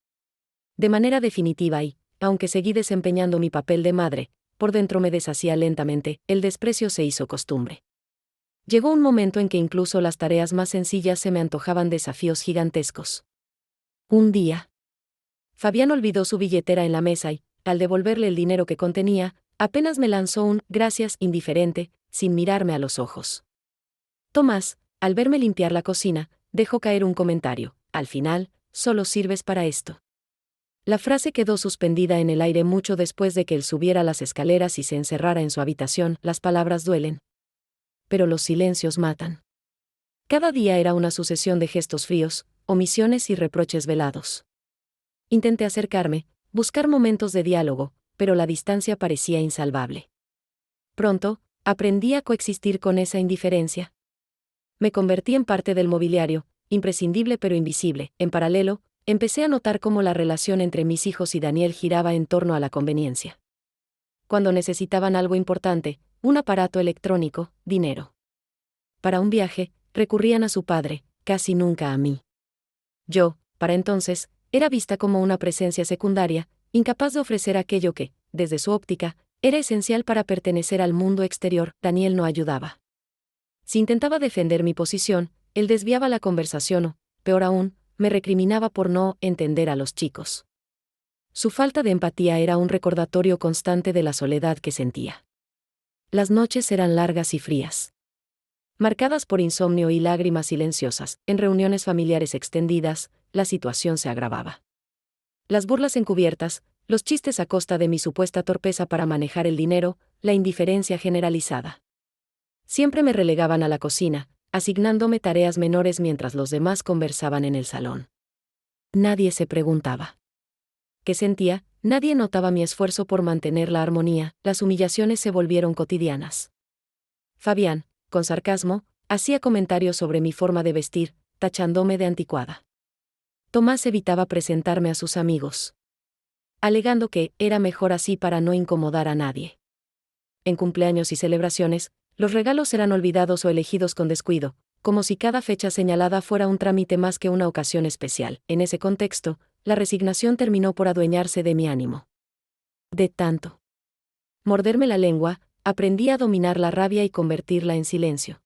de manera definitiva y, aunque seguí desempeñando mi papel de madre, por dentro me deshacía lentamente. El desprecio se hizo costumbre. Llegó un momento en que incluso las tareas más sencillas se me antojaban desafíos gigantescos. Un día, Fabián olvidó su billetera en la mesa y, al devolverle el dinero que contenía, apenas me lanzó un «gracias» indiferente, sin mirarme a los ojos. Tomás, al verme limpiar la cocina, dejó caer un comentario: «Al final, solo sirves para esto». La frase quedó suspendida en el aire mucho después de que él subiera las escaleras y se encerrara en su habitación. Las palabras duelen, pero los silencios matan. Cada día era una sucesión de gestos fríos, omisiones y reproches velados. Intenté acercarme, buscar momentos de diálogo, pero la distancia parecía insalvable. Pronto, aprendí a coexistir con esa indiferencia. Me convertí en parte del mobiliario, imprescindible pero invisible. En paralelo, empecé a notar cómo la relación entre mis hijos y Daniel giraba en torno a la conveniencia. Cuando necesitaban algo importante, un aparato electrónico, dinero para un viaje, recurrían a su padre, casi nunca a mí. Yo, para entonces, era vista como una presencia secundaria, incapaz de ofrecer aquello que, desde su óptica, era esencial para pertenecer al mundo exterior. Daniel no ayudaba. Si intentaba defender mi posición, él desviaba la conversación o, peor aún, me recriminaba por no entender a los chicos. Su falta de empatía era un recordatorio constante de la soledad que sentía. Las noches eran largas y frías, marcadas por insomnio y lágrimas silenciosas. En reuniones familiares extendidas, la situación se agravaba. Las burlas encubiertas, los chistes a costa de mi supuesta torpeza para manejar el dinero, la indiferencia generalizada. Siempre me relegaban a la cocina, asignándome tareas menores mientras los demás conversaban en el salón. Nadie se preguntaba qué sentía, nadie notaba mi esfuerzo por mantener la armonía. Las humillaciones se volvieron cotidianas. Fabián, con sarcasmo, hacía comentarios sobre mi forma de vestir, tachándome de anticuada. Tomás evitaba presentarme a sus amigos, alegando que era mejor así para no incomodar a nadie. En cumpleaños y celebraciones, los regalos eran olvidados o elegidos con descuido, como si cada fecha señalada fuera un trámite más que una ocasión especial. En ese contexto, la resignación terminó por adueñarse de mi ánimo. De tanto morderme la lengua, aprendí a dominar la rabia y convertirla en silencio.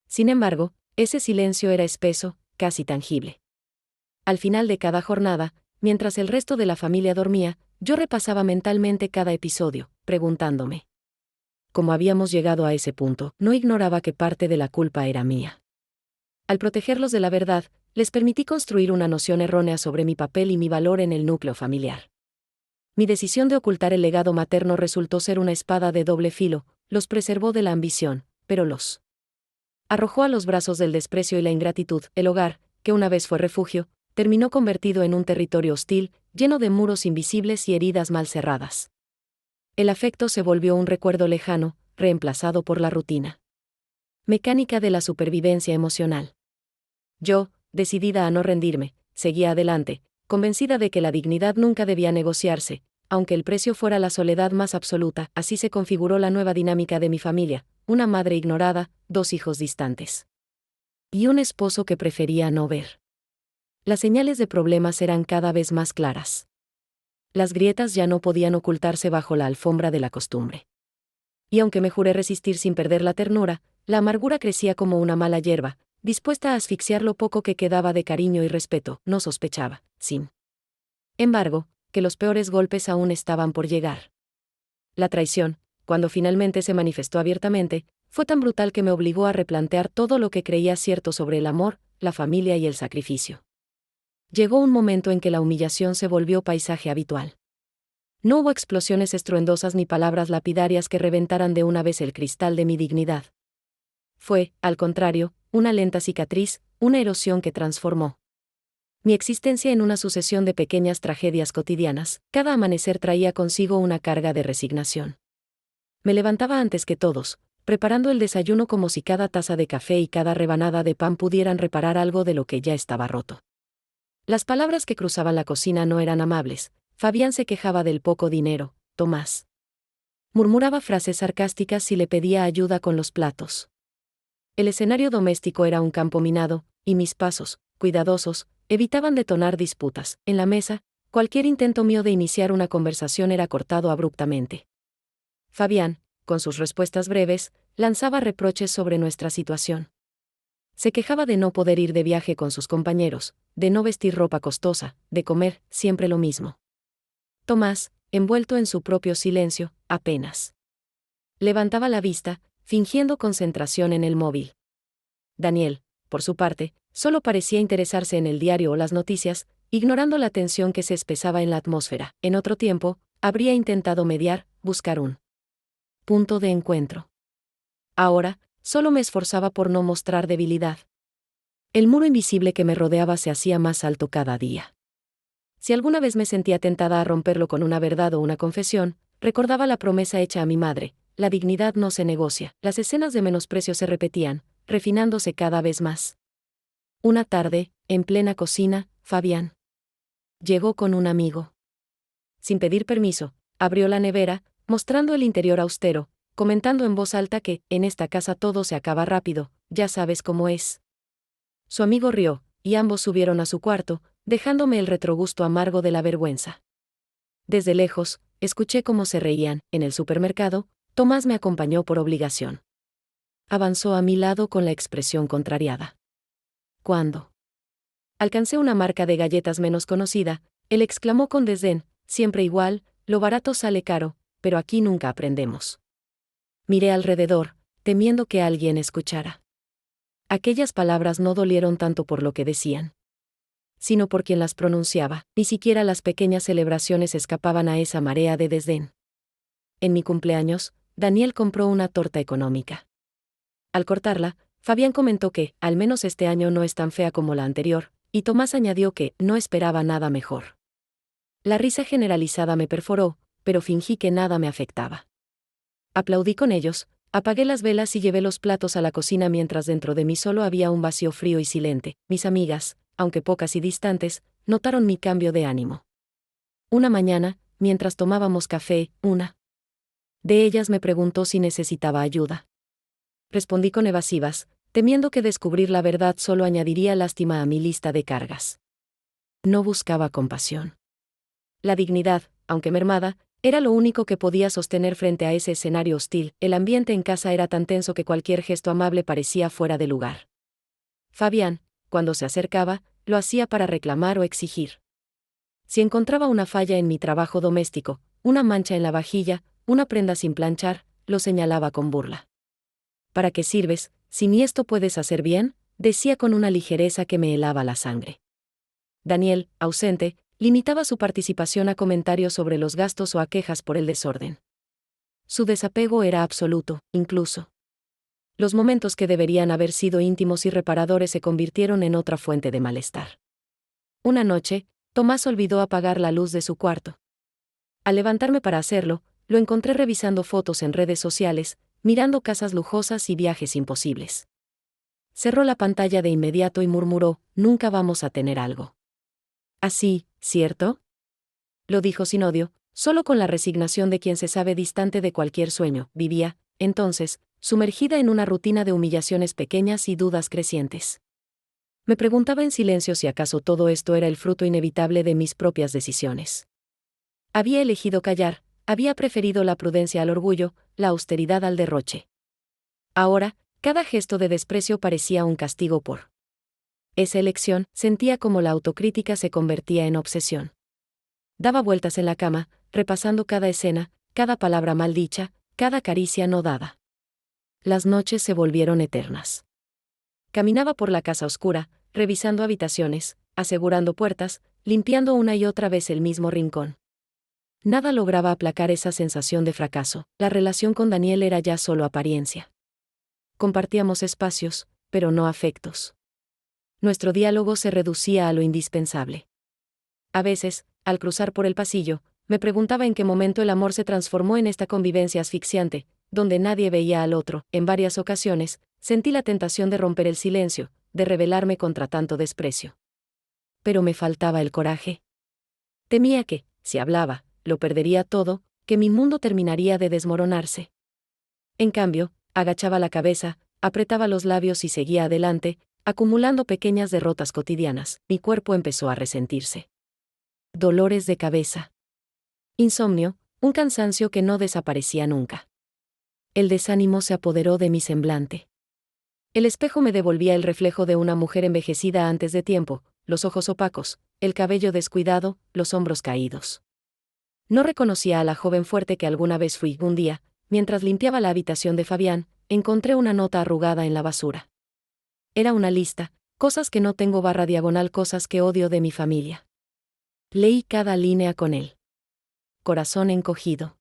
Sin embargo, ese silencio era espeso, casi tangible. Al final de cada jornada, mientras el resto de la familia dormía, yo repasaba mentalmente cada episodio, preguntándome cómo habíamos llegado a ese punto. No ignoraba que parte de la culpa era mía. Al protegerlos de la verdad, les permití construir una noción errónea sobre mi papel y mi valor en el núcleo familiar. Mi decisión de ocultar el legado materno resultó ser una espada de doble filo. Los preservó de la ambición, pero los arrojó a los brazos del desprecio y la ingratitud. El hogar, que una vez fue refugio, terminó convertido en un territorio hostil, lleno de muros invisibles y heridas mal cerradas. El afecto se volvió un recuerdo lejano, reemplazado por la rutina mecánica de la supervivencia emocional. Yo, decidida a no rendirme, seguía adelante, convencida de que la dignidad nunca debía negociarse, aunque el precio fuera la soledad más absoluta. Así se configuró la nueva dinámica de mi familia: una madre ignorada, 2 hijos distantes y un esposo que prefería no ver. Las señales de problemas eran cada vez más claras. Las grietas ya no podían ocultarse bajo la alfombra de la costumbre. Y aunque me juré resistir sin perder la ternura, la amargura crecía como una mala hierba, dispuesta a asfixiar lo poco que quedaba de cariño y respeto. No sospechaba, sin embargo, que los peores golpes aún estaban por llegar. La traición, cuando finalmente se manifestó abiertamente, fue tan brutal que me obligó a replantear todo lo que creía cierto sobre el amor, la familia y el sacrificio. Llegó un momento en que la humillación se volvió paisaje habitual. No hubo explosiones estruendosas ni palabras lapidarias que reventaran de una vez el cristal de mi dignidad. Fue, al contrario, una lenta cicatriz, una erosión que transformó mi existencia en una sucesión de pequeñas tragedias cotidianas. Cada amanecer traía consigo una carga de resignación. Me levantaba antes que todos, preparando el desayuno como si cada taza de café y cada rebanada de pan pudieran reparar algo de lo que ya estaba roto. Las palabras que cruzaban la cocina no eran amables. Fabián se quejaba del poco dinero, Tomás murmuraba frases sarcásticas si le pedía ayuda con los platos. El escenario doméstico era un campo minado, y mis pasos, cuidadosos, evitaban detonar disputas. En la mesa, cualquier intento mío de iniciar una conversación era cortado abruptamente. Fabián, con sus respuestas breves, lanzaba reproches sobre nuestra situación. Se quejaba de no poder ir de viaje con sus compañeros, de no vestir ropa costosa, de comer siempre lo mismo. Tomás, envuelto en su propio silencio, apenas levantaba la vista, fingiendo concentración en el móvil. Daniel, por su parte, solo parecía interesarse en el diario o las noticias, ignorando la tensión que se espesaba en la atmósfera. En otro tiempo, habría intentado mediar, buscar un punto de encuentro. Ahora, solo me esforzaba por no mostrar debilidad. El muro invisible que me rodeaba se hacía más alto cada día. Si alguna vez me sentía tentada a romperlo con una verdad o una confesión, recordaba la promesa hecha a mi madre: la dignidad no se negocia. Las escenas de menosprecio se repetían, refinándose cada vez más. Una tarde, en plena cocina, Fabián llegó con un amigo. Sin pedir permiso, abrió la nevera, mostrando el interior austero, comentando en voz alta que, en esta casa todo se acaba rápido, ya sabes cómo es. Su amigo rió, y ambos subieron a su cuarto, dejándome el retrogusto amargo de la vergüenza. Desde lejos, escuché cómo se reían. En el supermercado, Tomás me acompañó por obligación. Avanzó a mi lado con la expresión contrariada. Cuando alcancé una marca de galletas menos conocida, él exclamó con desdén: siempre igual, lo barato sale caro, pero aquí nunca aprendemos. Miré alrededor, temiendo que alguien escuchara. Aquellas palabras no dolieron tanto por lo que decían, sino por quien las pronunciaba. Ni siquiera las pequeñas celebraciones escapaban a esa marea de desdén. En mi cumpleaños, Daniel compró una torta económica. Al cortarla, Fabián comentó que, al menos este año no es tan fea como la anterior, y Tomás añadió que no esperaba nada mejor. La risa generalizada me perforó, pero fingí que nada me afectaba. Aplaudí con ellos, apagué las velas y llevé los platos a la cocina mientras dentro de mí solo había un vacío frío y silente. Mis amigas, aunque pocas y distantes, notaron mi cambio de ánimo. Una mañana, mientras tomábamos café, una de ellas me preguntó si necesitaba ayuda. Respondí con evasivas, temiendo que descubrir la verdad solo añadiría lástima a mi lista de cargas. No buscaba compasión. La dignidad, aunque mermada, era lo único que podía sostener frente a ese escenario hostil. El ambiente en casa era tan tenso que cualquier gesto amable parecía fuera de lugar. Fabián, cuando se acercaba, lo hacía para reclamar o exigir. Si encontraba una falla en mi trabajo doméstico, una mancha en la vajilla, una prenda sin planchar, lo señalaba con burla. ¿Para qué sirves, si ni esto puedes hacer bien?, decía con una ligereza que me helaba la sangre. Daniel, ausente, limitaba su participación a comentarios sobre los gastos o a quejas por el desorden. Su desapego era absoluto, incluso. Los momentos que deberían haber sido íntimos y reparadores se convirtieron en otra fuente de malestar. Una noche, Tomás olvidó apagar la luz de su cuarto. Al levantarme para hacerlo, lo encontré revisando fotos en redes sociales, mirando casas lujosas y viajes imposibles. Cerró la pantalla de inmediato y murmuró: nunca vamos a tener algo así, ¿cierto? Lo dijo sin odio, solo con la resignación de quien se sabe distante de cualquier sueño. Vivía, entonces, sumergida en una rutina de humillaciones pequeñas y dudas crecientes. Me preguntaba en silencio si acaso todo esto era el fruto inevitable de mis propias decisiones. Había elegido callar, había preferido la prudencia al orgullo, la austeridad al derroche. Ahora, cada gesto de desprecio parecía un castigo por esa elección. Sentía como la autocrítica se convertía en obsesión. Daba vueltas en la cama, repasando cada escena, cada palabra mal dicha, cada caricia no dada. Las noches se volvieron eternas. Caminaba por la casa oscura, revisando habitaciones, asegurando puertas, limpiando una y otra vez el mismo rincón. Nada lograba aplacar esa sensación de fracaso. La relación con Daniel era ya solo apariencia. Compartíamos espacios, pero no afectos. Nuestro diálogo se reducía a lo indispensable. A veces, al cruzar por el pasillo, me preguntaba en qué momento el amor se transformó en esta convivencia asfixiante, donde nadie veía al otro. En varias ocasiones, sentí la tentación de romper el silencio, de rebelarme contra tanto desprecio. Pero me faltaba el coraje. Temía que, si hablaba, lo perdería todo, que mi mundo terminaría de desmoronarse. En cambio, agachaba la cabeza, apretaba los labios y seguía adelante, acumulando pequeñas derrotas cotidianas. Mi cuerpo empezó a resentirse. Dolores de cabeza. Insomnio, un cansancio que no desaparecía nunca. El desánimo se apoderó de mi semblante. El espejo me devolvía el reflejo de una mujer envejecida antes de tiempo, los ojos opacos, el cabello descuidado, los hombros caídos. No reconocía a la joven fuerte que alguna vez fui. Un día, mientras limpiaba la habitación de Fabián, encontré una nota arrugada en la basura. Era una lista, cosas que no tengo // cosas que odio de mi familia. Leí cada línea con el corazón encogido.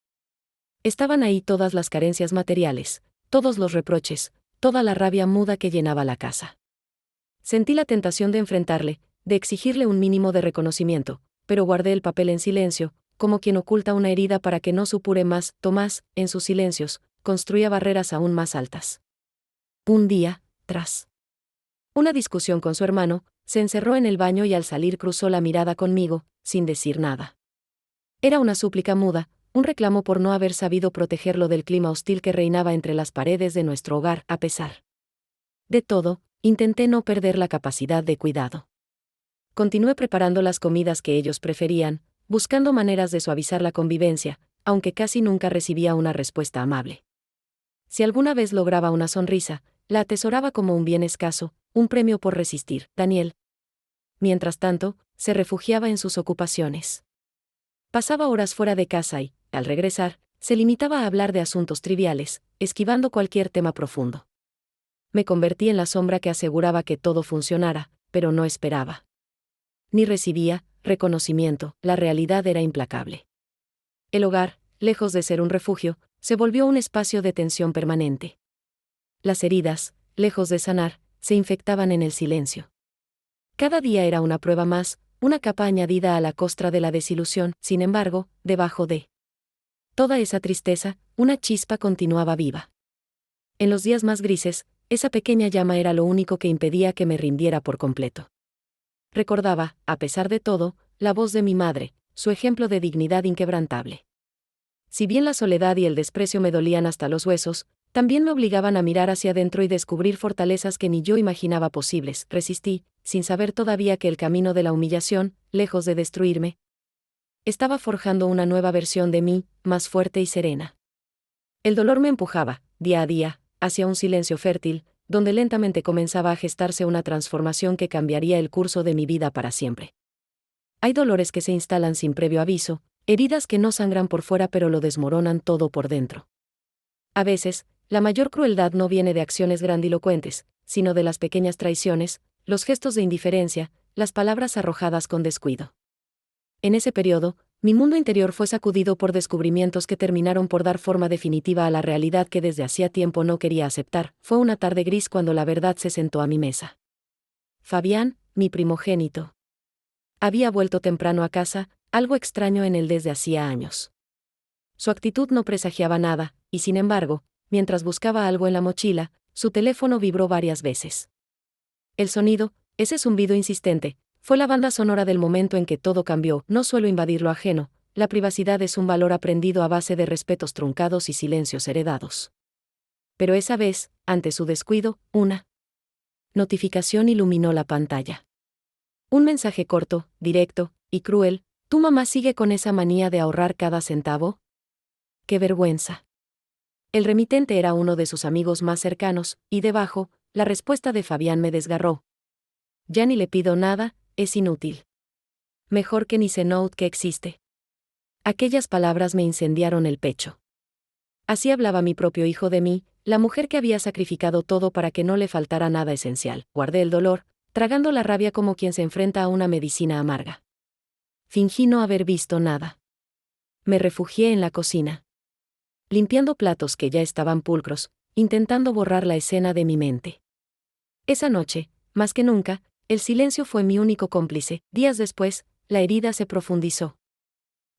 Estaban ahí todas las carencias materiales, todos los reproches, toda la rabia muda que llenaba la casa. Sentí la tentación de enfrentarle, de exigirle un mínimo de reconocimiento, pero guardé el papel en silencio, como quien oculta una herida para que no supure más. Tomás, en sus silencios, construía barreras aún más altas. Un día, tras una discusión con su hermano, se encerró en el baño y al salir cruzó la mirada conmigo, sin decir nada. Era una súplica muda, un reclamo por no haber sabido protegerlo del clima hostil que reinaba entre las paredes de nuestro hogar. A pesar de todo, intenté no perder la capacidad de cuidado. Continué preparando las comidas que ellos preferían, buscando maneras de suavizar la convivencia, aunque casi nunca recibía una respuesta amable. Si alguna vez lograba una sonrisa, la atesoraba como un bien escaso, un premio por resistir. Daniel, mientras tanto, se refugiaba en sus ocupaciones. Pasaba horas fuera de casa y, al regresar, se limitaba a hablar de asuntos triviales, esquivando cualquier tema profundo. Me convertí en la sombra que aseguraba que todo funcionara, pero no esperaba. Ni recibía reconocimiento, la realidad era implacable. El hogar, lejos de ser un refugio, se volvió un espacio de tensión permanente. Las heridas, lejos de sanar, se infectaban en el silencio. Cada día era una prueba más, una capa añadida a la costra de la desilusión. Sin embargo, debajo de toda esa tristeza, una chispa continuaba viva. En los días más grises, esa pequeña llama era lo único que impedía que me rindiera por completo. Recordaba, a pesar de todo, la voz de mi madre, su ejemplo de dignidad inquebrantable. Si bien la soledad y el desprecio me dolían hasta los huesos, también me obligaban a mirar hacia adentro y descubrir fortalezas que ni yo imaginaba posibles. Resistí, sin saber todavía que el camino de la humillación, lejos de destruirme, estaba forjando una nueva versión de mí, más fuerte y serena. El dolor me empujaba, día a día, hacia un silencio fértil, donde lentamente comenzaba a gestarse una transformación que cambiaría el curso de mi vida para siempre. Hay dolores que se instalan sin previo aviso, heridas que no sangran por fuera pero lo desmoronan todo por dentro. A veces, la mayor crueldad no viene de acciones grandilocuentes, sino de las pequeñas traiciones, los gestos de indiferencia, las palabras arrojadas con descuido. En ese periodo, mi mundo interior fue sacudido por descubrimientos que terminaron por dar forma definitiva a la realidad que desde hacía tiempo no quería aceptar. Fue una tarde gris cuando la verdad se sentó a mi mesa. Fabián, mi primogénito, había vuelto temprano a casa, algo extraño en él desde hacía años. Su actitud no presagiaba nada, y sin embargo, mientras buscaba algo en la mochila, su teléfono vibró varias veces. El sonido, ese zumbido insistente, fue la banda sonora del momento en que todo cambió. No suelo invadir lo ajeno, la privacidad es un valor aprendido a base de respetos truncados y silencios heredados. Pero esa vez, ante su descuido, una notificación iluminó la pantalla. Un mensaje corto, directo y cruel: ¿tu mamá sigue con esa manía de ahorrar cada centavo? ¡Qué vergüenza! El remitente era uno de sus amigos más cercanos, y debajo, la respuesta de Fabián me desgarró. Ya ni le pido nada, es inútil. Mejor que ni se note que existe. Aquellas palabras me incendiaron el pecho. Así hablaba mi propio hijo de mí, la mujer que había sacrificado todo para que no le faltara nada esencial. Guardé el dolor, tragando la rabia como quien se enfrenta a una medicina amarga. Fingí no haber visto nada. Me refugié en la cocina, limpiando platos que ya estaban pulcros, intentando borrar la escena de mi mente. Esa noche, más que nunca, el silencio fue mi único cómplice. Días después, la herida se profundizó.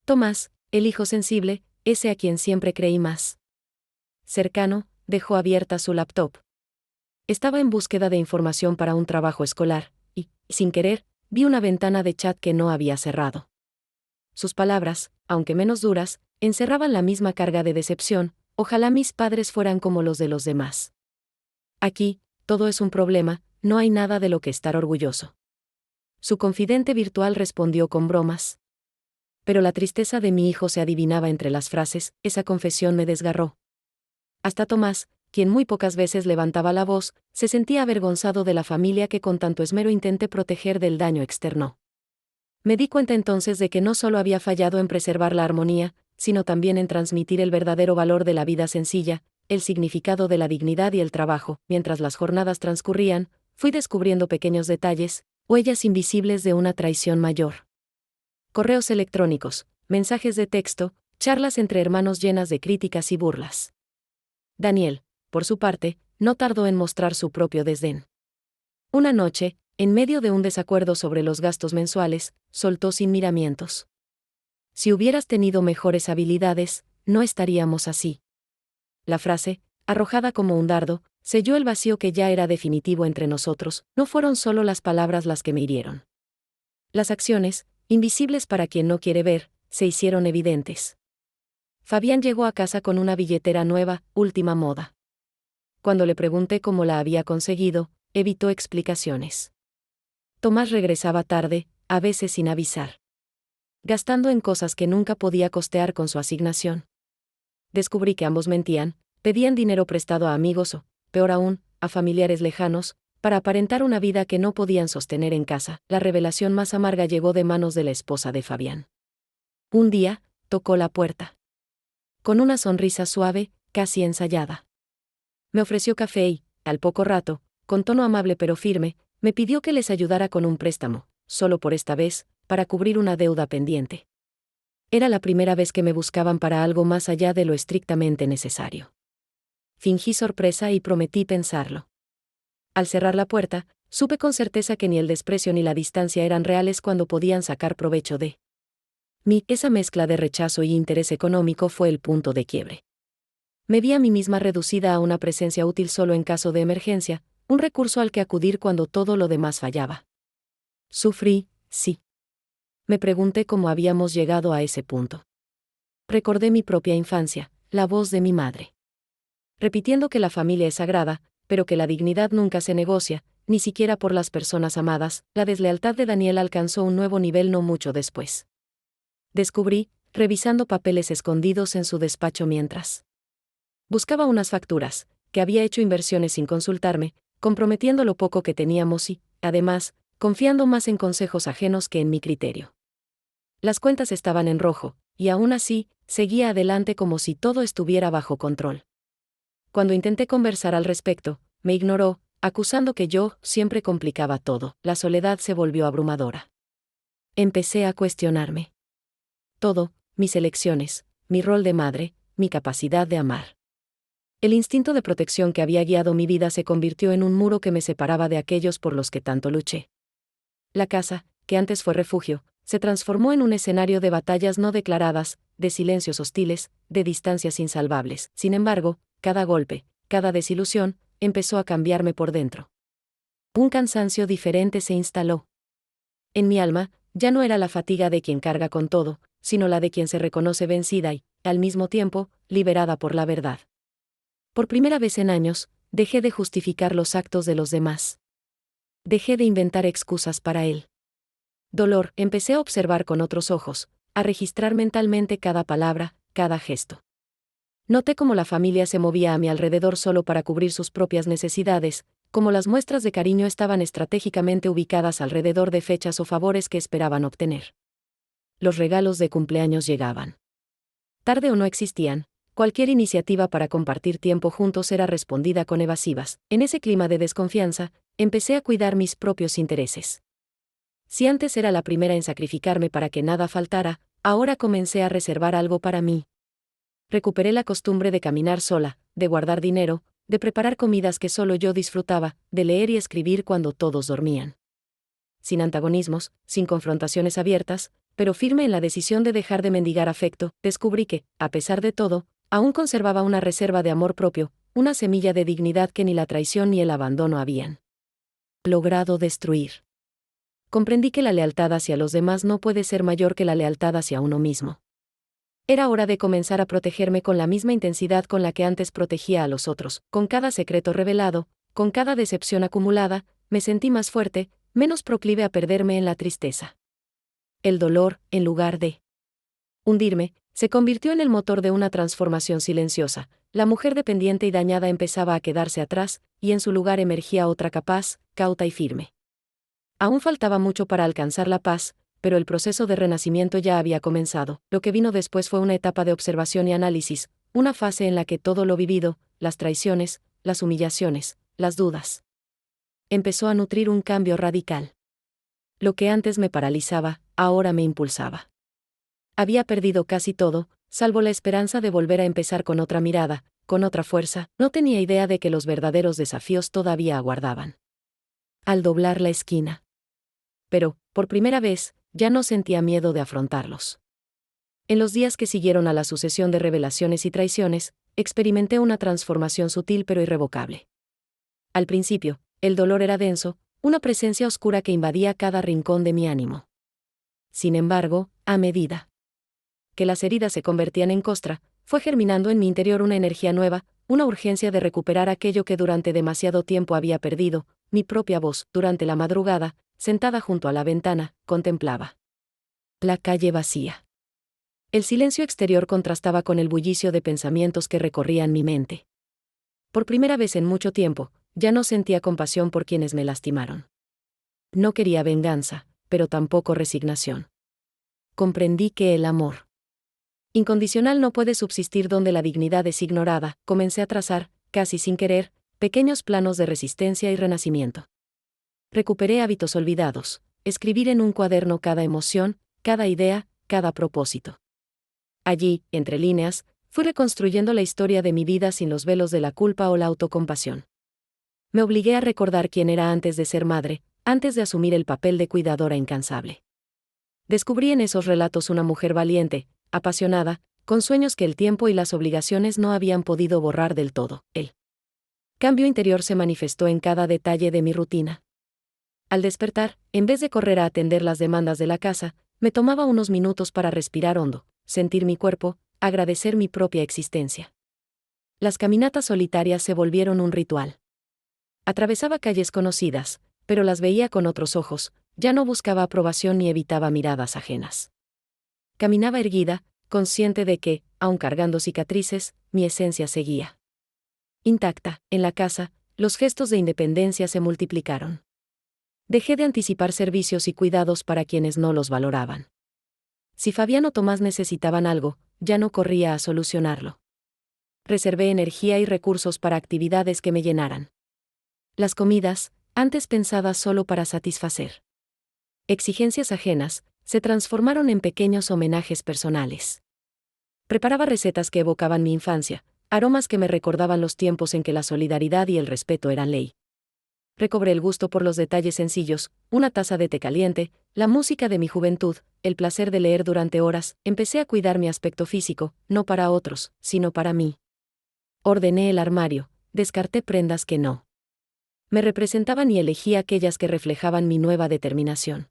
Tomás, el hijo sensible, ese a quien siempre creí más cercano, dejó abierta su laptop. Estaba en búsqueda de información para un trabajo escolar, y, sin querer, vi una ventana de chat que no había cerrado. Sus palabras, aunque menos duras, encerraban la misma carga de decepción: ojalá mis padres fueran como los de los demás. Aquí, todo es un problema, no hay nada de lo que estar orgulloso. Su confidente virtual respondió con bromas. Pero la tristeza de mi hijo se adivinaba entre las frases. Esa confesión me desgarró. Hasta Tomás, quien muy pocas veces levantaba la voz, se sentía avergonzado de la familia que con tanto esmero intenté proteger del daño externo. Me di cuenta entonces de que no solo había fallado en preservar la armonía, sino también en transmitir el verdadero valor de la vida sencilla, el significado de la dignidad y el trabajo. Mientras las jornadas transcurrían, fui descubriendo pequeños detalles, huellas invisibles de una traición mayor. Correos electrónicos, mensajes de texto, charlas entre hermanos llenas de críticas y burlas. Daniel, por su parte, no tardó en mostrar su propio desdén. Una noche, en medio de un desacuerdo sobre los gastos mensuales, soltó sin miramientos: si hubieras tenido mejores habilidades, no estaríamos así. La frase, arrojada como un dardo, selló el vacío que ya era definitivo entre nosotros. No fueron solo las palabras las que me hirieron. Las acciones, invisibles para quien no quiere ver, se hicieron evidentes. Fabián llegó a casa con una billetera nueva, última moda. Cuando le pregunté cómo la había conseguido, evitó explicaciones. Tomás regresaba tarde, a veces sin avisar. gastando en cosas que nunca podía costear con su asignación. Descubrí que ambos mentían, pedían dinero prestado a amigos o, peor aún, a familiares lejanos, para aparentar una vida que no podían sostener en casa. La revelación más amarga llegó de manos de la esposa de Fabián. Un día, tocó la puerta. Con una sonrisa suave, casi ensayada. Me ofreció café y, al poco rato, con tono amable pero firme, me pidió que les ayudara con un préstamo, solo por esta vez, para cubrir una deuda pendiente. Era la primera vez que me buscaban para algo más allá de lo estrictamente necesario. Fingí sorpresa y prometí pensarlo. Al cerrar la puerta, supe con certeza que ni el desprecio ni la distancia eran reales cuando podían sacar provecho de mí. Esa mezcla de rechazo y interés económico fue el punto de quiebre. Me vi a mí misma reducida a una presencia útil solo en caso de emergencia, un recurso al que acudir cuando todo lo demás fallaba. Sufrí, sí. Me pregunté cómo habíamos llegado a ese punto. Recordé mi propia infancia, la voz de mi madre. Repitiendo que la familia es sagrada, pero que la dignidad nunca se negocia, ni siquiera por las personas amadas. La deslealtad de Daniel alcanzó un nuevo nivel no mucho después. Descubrí, revisando papeles escondidos en su despacho mientras buscaba unas facturas, que había hecho inversiones sin consultarme, comprometiendo lo poco que teníamos y, además, confiando más en consejos ajenos que en mi criterio. Las cuentas estaban en rojo, y aún así, seguía adelante como si todo estuviera bajo control. Cuando intenté conversar al respecto, me ignoró, acusando que yo siempre complicaba todo. La soledad se volvió abrumadora. Empecé a cuestionarme todo, mis elecciones, mi rol de madre, mi capacidad de amar. El instinto de protección que había guiado mi vida se convirtió en un muro que me separaba de aquellos por los que tanto luché. La casa, que antes fue refugio, se transformó en un escenario de batallas no declaradas, de silencios hostiles, de distancias insalvables. Sin embargo, cada golpe, cada desilusión, empezó a cambiarme por dentro. Un cansancio diferente se instaló. En mi alma, ya no era la fatiga de quien carga con todo, sino la de quien se reconoce vencida y, al mismo tiempo, liberada por la verdad. Por primera vez en años, dejé de justificar los actos de los demás. Dejé de inventar excusas para él. Dolor, empecé a observar con otros ojos, a registrar mentalmente cada palabra, cada gesto. Noté cómo la familia se movía a mi alrededor solo para cubrir sus propias necesidades, cómo las muestras de cariño estaban estratégicamente ubicadas alrededor de fechas o favores que esperaban obtener. Los regalos de cumpleaños llegaban. Tarde o no existían, cualquier iniciativa para compartir tiempo juntos era respondida con evasivas. En ese clima de desconfianza, empecé a cuidar mis propios intereses. Si antes era la primera en sacrificarme para que nada faltara, ahora comencé a reservar algo para mí. Recuperé la costumbre de caminar sola, de guardar dinero, de preparar comidas que solo yo disfrutaba, de leer y escribir cuando todos dormían. Sin antagonismos, sin confrontaciones abiertas, pero firme en la decisión de dejar de mendigar afecto, descubrí que, a pesar de todo, aún conservaba una reserva de amor propio, una semilla de dignidad que ni la traición ni el abandono habían logrado destruir. Comprendí que la lealtad hacia los demás no puede ser mayor que la lealtad hacia uno mismo. Era hora de comenzar a protegerme con la misma intensidad con la que antes protegía a los otros. Con cada secreto revelado, con cada decepción acumulada, me sentí más fuerte, menos proclive a perderme en la tristeza. El dolor, en lugar de hundirme, se convirtió en el motor de una transformación silenciosa. La mujer dependiente y dañada empezaba a quedarse atrás, y en su lugar emergía otra capaz, cauta y firme. Aún faltaba mucho para alcanzar la paz, pero el proceso de renacimiento ya había comenzado. Lo que vino después fue una etapa de observación y análisis, una fase en la que todo lo vivido, las traiciones, las humillaciones, las dudas, empezó a nutrir un cambio radical. Lo que antes me paralizaba, ahora me impulsaba. Había perdido casi todo, salvo la esperanza de volver a empezar con otra mirada, con otra fuerza. No tenía idea de que los verdaderos desafíos todavía aguardaban. Al doblar la esquina. Pero, por primera vez, ya no sentía miedo de afrontarlos. En los días que siguieron a la sucesión de revelaciones y traiciones, experimenté una transformación sutil pero irrevocable. Al principio, el dolor era denso, una presencia oscura que invadía cada rincón de mi ánimo. Sin embargo, a medida que las heridas se convertían en costra, fue germinando en mi interior una energía nueva, una urgencia de recuperar aquello que durante demasiado tiempo había perdido. Mi propia voz, durante la madrugada, sentada junto a la ventana, contemplaba La calle vacía. El silencio exterior contrastaba con el bullicio de pensamientos que recorrían mi mente. Por primera vez en mucho tiempo, ya no sentía compasión por quienes me lastimaron. No quería venganza, pero tampoco resignación. Comprendí que el amor incondicional no puede subsistir donde la dignidad es ignorada. Comencé a trazar, casi sin querer, pequeños planos de resistencia y renacimiento. Recuperé hábitos olvidados, escribir en un cuaderno cada emoción, cada idea, cada propósito. Allí, entre líneas, fui reconstruyendo la historia de mi vida sin los velos de la culpa o la autocompasión. Me obligué a recordar quién era antes de ser madre, antes de asumir el papel de cuidadora incansable. Descubrí en esos relatos una mujer valiente, apasionada, con sueños que el tiempo y las obligaciones no habían podido borrar del todo. El cambio interior se manifestó en cada detalle de mi rutina. Al despertar, en vez de correr a atender las demandas de la casa, me tomaba unos minutos para respirar hondo, sentir mi cuerpo, agradecer mi propia existencia. Las caminatas solitarias se volvieron un ritual. Atravesaba calles conocidas, pero las veía con otros ojos, ya no buscaba aprobación ni evitaba miradas ajenas. Caminaba erguida, consciente de que, aun cargando cicatrices, mi esencia seguía intacta. En la casa, los gestos de independencia se multiplicaron. Dejé de anticipar servicios y cuidados para quienes no los valoraban. Si Fabián o Tomás necesitaban algo, ya no corría a solucionarlo. Reservé energía y recursos para actividades que me llenaran. Las comidas, antes pensadas solo para satisfacer exigencias ajenas, se transformaron en pequeños homenajes personales. Preparaba recetas que evocaban mi infancia, aromas que me recordaban los tiempos en que la solidaridad y el respeto eran ley. Recobré el gusto por los detalles sencillos, una taza de té caliente, la música de mi juventud, el placer de leer durante horas. Empecé a cuidar mi aspecto físico, no para otros, sino para mí. Ordené el armario, descarté prendas que no me representaban y elegí aquellas que reflejaban mi nueva determinación.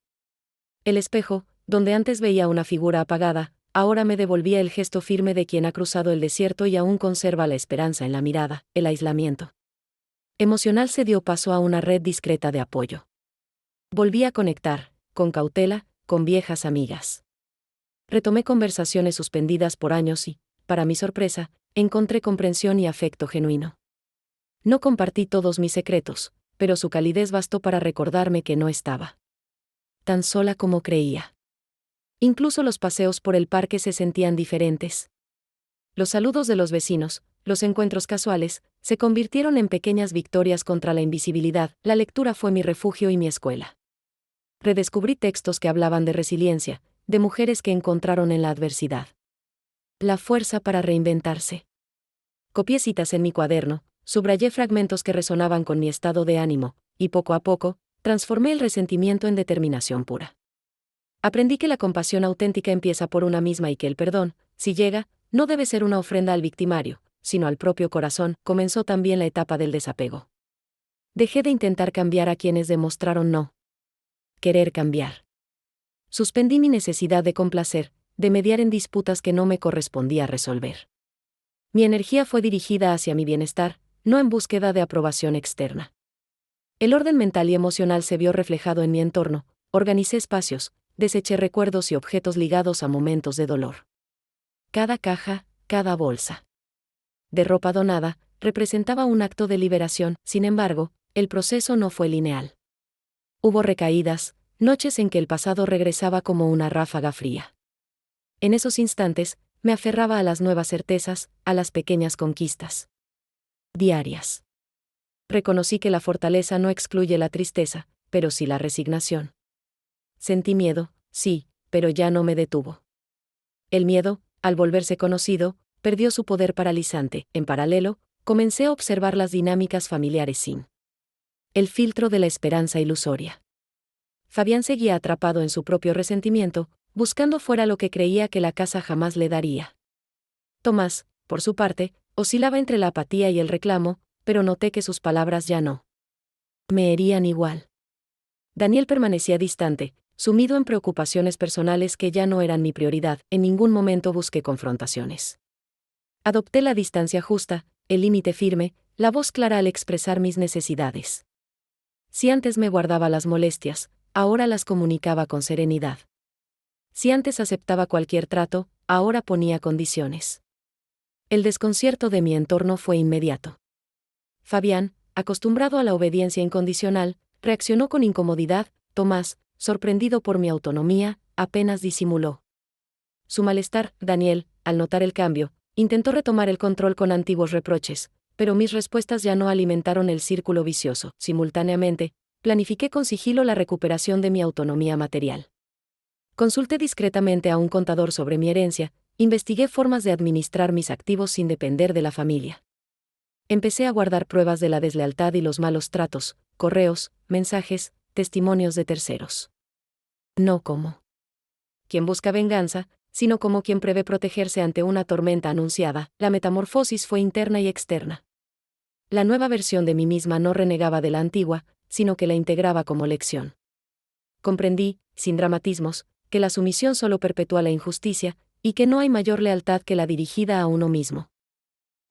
El espejo, donde antes veía una figura apagada, ahora me devolvía el gesto firme de quien ha cruzado el desierto y aún conserva la esperanza en la mirada. El aislamiento emocional se dio paso a una red discreta de apoyo. Volví a conectar, con cautela, con viejas amigas. Retomé conversaciones suspendidas por años y, para mi sorpresa, encontré comprensión y afecto genuino. No compartí todos mis secretos, pero su calidez bastó para recordarme que no estaba tan sola como creía. Incluso los paseos por el parque se sentían diferentes. Los saludos de los vecinos, los encuentros casuales, se convirtieron en pequeñas victorias contra la invisibilidad. La lectura fue mi refugio y mi escuela. Redescubrí textos que hablaban de resiliencia, de mujeres que encontraron en la adversidad la fuerza para reinventarse. Copié citas en mi cuaderno, subrayé fragmentos que resonaban con mi estado de ánimo, y poco a poco, transformé el resentimiento en determinación pura. Aprendí que la compasión auténtica empieza por una misma y que el perdón, si llega, no debe ser una ofrenda al victimario, sino al propio corazón. Comenzó también la etapa del desapego. Dejé de intentar cambiar a quienes demostraron no querer cambiar. Suspendí mi necesidad de complacer, de mediar en disputas que no me correspondía resolver. Mi energía fue dirigida hacia mi bienestar, no en búsqueda de aprobación externa. El orden mental y emocional se vio reflejado en mi entorno, organicé espacios, deseché recuerdos y objetos ligados a momentos de dolor. Cada caja, cada bolsa de ropa donada, representaba un acto de liberación. Sin embargo, el proceso no fue lineal. Hubo recaídas, noches en que el pasado regresaba como una ráfaga fría. En esos instantes, me aferraba a las nuevas certezas, a las pequeñas conquistas diarias. Reconocí que la fortaleza no excluye la tristeza, pero sí la resignación. Sentí miedo, sí, pero ya no me detuvo. El miedo, al volverse conocido, perdió su poder paralizante. En paralelo, comencé a observar las dinámicas familiares sin el filtro de la esperanza ilusoria. Fabián seguía atrapado en su propio resentimiento, buscando fuera lo que creía que la casa jamás le daría. Tomás, por su parte, oscilaba entre la apatía y el reclamo, pero noté que sus palabras ya no me herían igual. Daniel permanecía distante, sumido en preocupaciones personales que ya no eran mi prioridad. En ningún momento busqué confrontaciones. Adopté la distancia justa, el límite firme, la voz clara al expresar mis necesidades. Si antes me guardaba las molestias, ahora las comunicaba con serenidad. Si antes aceptaba cualquier trato, ahora ponía condiciones. El desconcierto de mi entorno fue inmediato. Fabián, acostumbrado a la obediencia incondicional, reaccionó con incomodidad. Tomás, sorprendido por mi autonomía, apenas disimuló su malestar. Daniel, al notar el cambio, intentó retomar el control con antiguos reproches, pero mis respuestas ya no alimentaron el círculo vicioso. Simultáneamente, planifiqué con sigilo la recuperación de mi autonomía material. Consulté discretamente a un contador sobre mi herencia, investigué formas de administrar mis activos sin depender de la familia. Empecé a guardar pruebas de la deslealtad y los malos tratos, correos, mensajes, testimonios de terceros. No como quien busca venganza, sino como quien prevé protegerse ante una tormenta anunciada. La metamorfosis fue interna y externa. La nueva versión de mí misma no renegaba de la antigua, sino que la integraba como lección. Comprendí, sin dramatismos, que la sumisión solo perpetúa la injusticia, y que no hay mayor lealtad que la dirigida a uno mismo.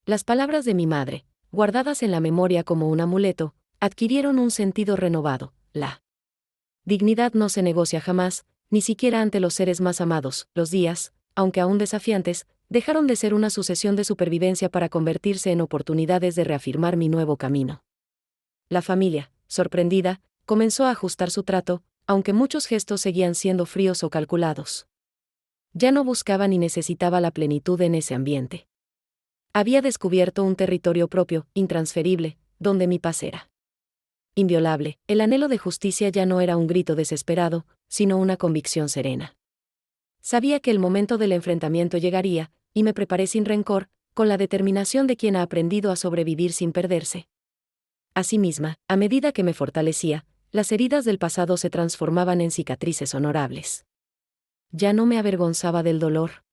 Las palabras de mi madre, guardadas en la memoria como un amuleto, adquirieron un sentido renovado. La dignidad no se negocia jamás, ni siquiera ante los seres más amados. Los días, aunque aún desafiantes, dejaron de ser una sucesión de supervivencia para convertirse en oportunidades de reafirmar mi nuevo camino. La familia, sorprendida, comenzó a ajustar su trato, aunque muchos gestos seguían siendo fríos o calculados. Ya no buscaba ni necesitaba la plenitud en ese ambiente. Había descubierto un territorio propio, intransferible, donde mi paz era inviolable. El anhelo de justicia ya no era un grito desesperado, sino una convicción serena. Sabía que el momento del enfrentamiento llegaría, y me preparé sin rencor, con la determinación de quien ha aprendido a sobrevivir sin perderse. Asimismo, a medida que me fortalecía, las heridas del pasado se transformaban en cicatrices honorables. Ya no me avergonzaba del dolor.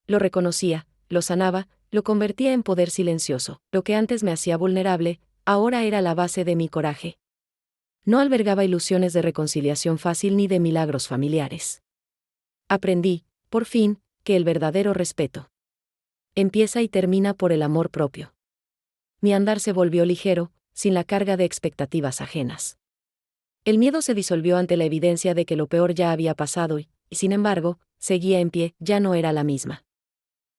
Lo reconocía, lo sanaba, lo convertía en poder silencioso. Lo que antes me hacía vulnerable, ahora era la base de mi coraje. No albergaba ilusiones de reconciliación fácil ni de milagros familiares. Aprendí, por fin, que el verdadero respeto empieza y termina por el amor propio. Mi andar se volvió ligero, sin la carga de expectativas ajenas. El miedo se disolvió ante la evidencia de que lo peor ya había pasado y, sin embargo, seguía en pie. Ya no era la misma.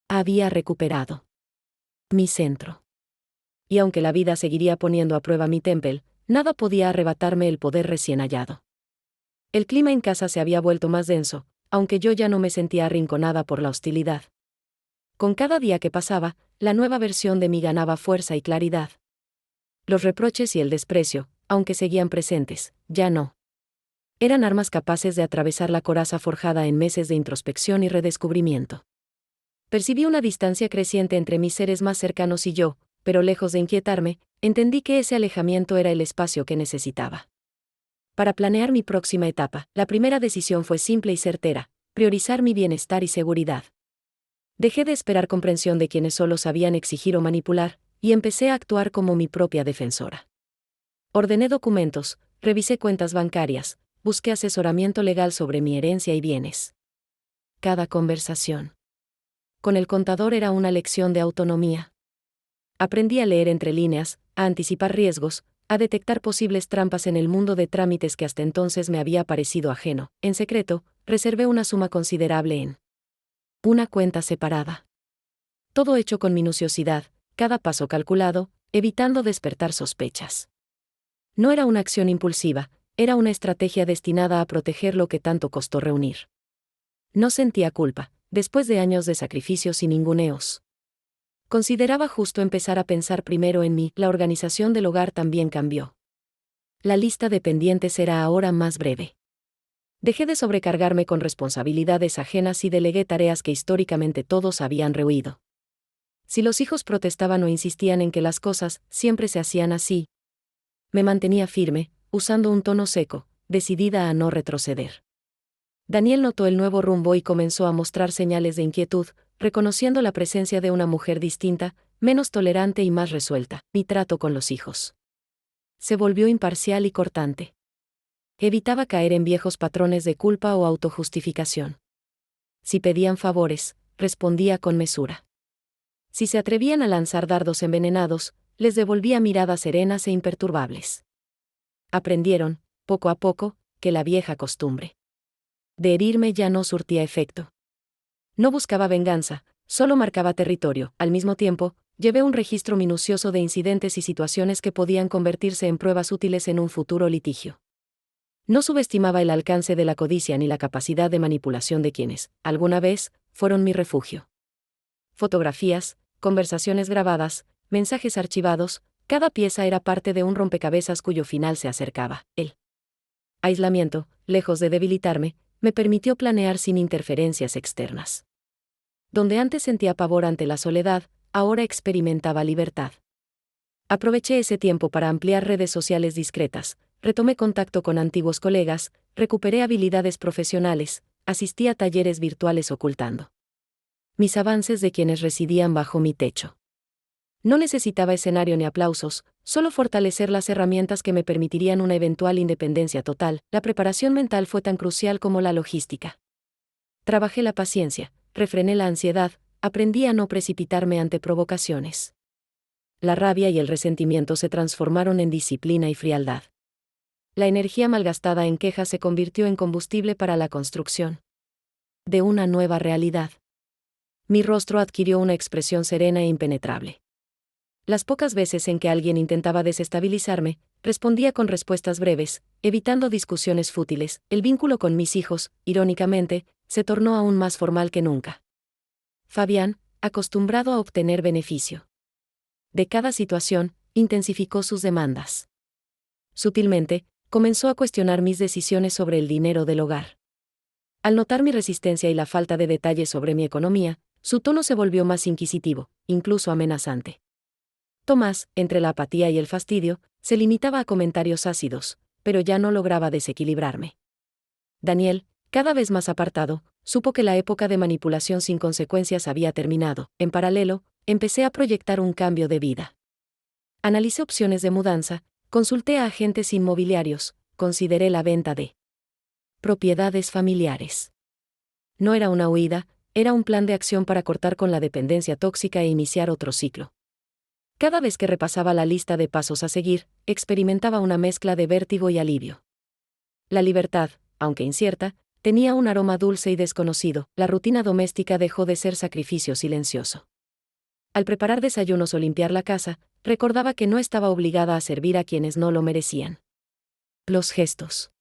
Había recuperado mi centro. Y aunque la vida seguiría poniendo a prueba mi temple, nada podía arrebatarme el poder recién hallado. El clima en casa se había vuelto más denso, aunque yo ya no me sentía arrinconada por la hostilidad. Con cada día que pasaba, la nueva versión de mí ganaba fuerza y claridad. Los reproches y el desprecio, aunque seguían presentes, ya no eran armas capaces de atravesar la coraza forjada en meses de introspección y redescubrimiento. Percibí una distancia creciente entre mis seres más cercanos y yo, pero lejos de inquietarme, entendí que ese alejamiento era el espacio que necesitaba. Para planear mi próxima etapa, la primera decisión fue simple y certera: priorizar mi bienestar y seguridad. Dejé de esperar comprensión de quienes solo sabían exigir o manipular, y empecé a actuar como mi propia defensora. Ordené documentos, revisé cuentas bancarias, busqué asesoramiento legal sobre mi herencia y bienes. Cada conversación con el contador era una lección de autonomía. Aprendí a leer entre líneas, a anticipar riesgos, a detectar posibles trampas en el mundo de trámites que hasta entonces me había parecido ajeno. En secreto, reservé una suma considerable en una cuenta separada. Todo hecho con minuciosidad, cada paso calculado, evitando despertar sospechas. No era una acción impulsiva, era una estrategia destinada a proteger lo que tanto costó reunir. No sentía culpa, después de años de sacrificios y ninguneos. Consideraba justo empezar a pensar primero en mí. La organización del hogar también cambió. La lista de pendientes era ahora más breve. Dejé de sobrecargarme con responsabilidades ajenas y delegué tareas que históricamente todos habían rehuido. Si los hijos protestaban o insistían en que las cosas siempre se hacían así, me mantenía firme, usando un tono seco, decidida a no retroceder. Daniel notó el nuevo rumbo y comenzó a mostrar señales de inquietud, reconociendo la presencia de una mujer distinta, menos tolerante y más resuelta. Mi trato con los hijos se volvió imparcial y cortante. Evitaba caer en viejos patrones de culpa o autojustificación. Si pedían favores, respondía con mesura. Si se atrevían a lanzar dardos envenenados, les devolvía miradas serenas e imperturbables. Aprendieron, poco a poco, que la vieja costumbre de herirme ya no surtía efecto. No buscaba venganza, solo marcaba territorio. Al mismo tiempo, llevé un registro minucioso de incidentes y situaciones que podían convertirse en pruebas útiles en un futuro litigio. No subestimaba el alcance de la codicia ni la capacidad de manipulación de quienes, alguna vez, fueron mi refugio. Fotografías, conversaciones grabadas, mensajes archivados, cada pieza era parte de un rompecabezas cuyo final se acercaba. El aislamiento, lejos de debilitarme, me permitió planear sin interferencias externas. Donde antes sentía pavor ante la soledad, ahora experimentaba libertad. Aproveché ese tiempo para ampliar redes sociales discretas, retomé contacto con antiguos colegas, recuperé habilidades profesionales, asistí a talleres virtuales ocultando mis avances de quienes residían bajo mi techo. No necesitaba escenario ni aplausos, solo fortalecer las herramientas que me permitirían una eventual independencia total. La preparación mental fue tan crucial como la logística. Trabajé la paciencia, refrené la ansiedad, aprendí a no precipitarme ante provocaciones. La rabia y el resentimiento se transformaron en disciplina y frialdad. La energía malgastada en quejas se convirtió en combustible para la construcción de una nueva realidad. Mi rostro adquirió una expresión serena e impenetrable. Las pocas veces en que alguien intentaba desestabilizarme, respondía con respuestas breves, evitando discusiones fútiles. El vínculo con mis hijos, irónicamente, se tornó aún más formal que nunca. Fabián, acostumbrado a obtener beneficio de cada situación, intensificó sus demandas. Sutilmente, comenzó a cuestionar mis decisiones sobre el dinero del hogar. Al notar mi resistencia y la falta de detalles sobre mi economía, su tono se volvió más inquisitivo, incluso amenazante. Tomás, entre la apatía y el fastidio, se limitaba a comentarios ácidos, pero ya no lograba desequilibrarme. Daniel, cada vez más apartado, supo que la época de manipulación sin consecuencias había terminado. En paralelo, empecé a proyectar un cambio de vida. Analicé opciones de mudanza, consulté a agentes inmobiliarios, consideré la venta de propiedades familiares. No era una huida, era un plan de acción para cortar con la dependencia tóxica e iniciar otro ciclo. Cada vez que repasaba la lista de pasos a seguir, experimentaba una mezcla de vértigo y alivio. La libertad, aunque incierta, tenía un aroma dulce y desconocido. La rutina doméstica dejó de ser sacrificio silencioso. Al preparar desayunos o limpiar la casa, recordaba que no estaba obligada a servir a quienes no lo merecían. Los gestos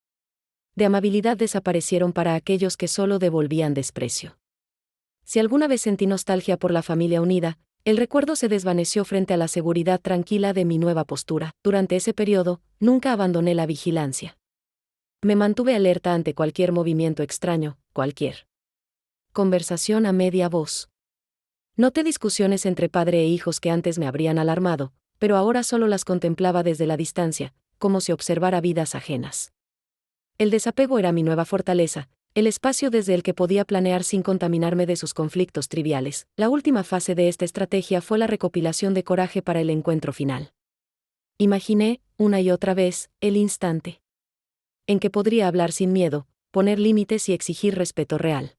de amabilidad desaparecieron para aquellos que solo devolvían desprecio. Si alguna vez sentí nostalgia por la familia unida, el recuerdo se desvaneció frente a la seguridad tranquila de mi nueva postura. Durante ese periodo, nunca abandoné la vigilancia. Me mantuve alerta ante cualquier movimiento extraño, cualquier conversación a media voz. Noté discusiones entre padre e hijos que antes me habrían alarmado, pero ahora solo las contemplaba desde la distancia, como si observara vidas ajenas. El desapego era mi nueva fortaleza, el espacio desde el que podía planear sin contaminarme de sus conflictos triviales. La última fase de esta estrategia fue la recopilación de coraje para el encuentro final. Imaginé, una y otra vez, el instante en que podría hablar sin miedo, poner límites y exigir respeto real.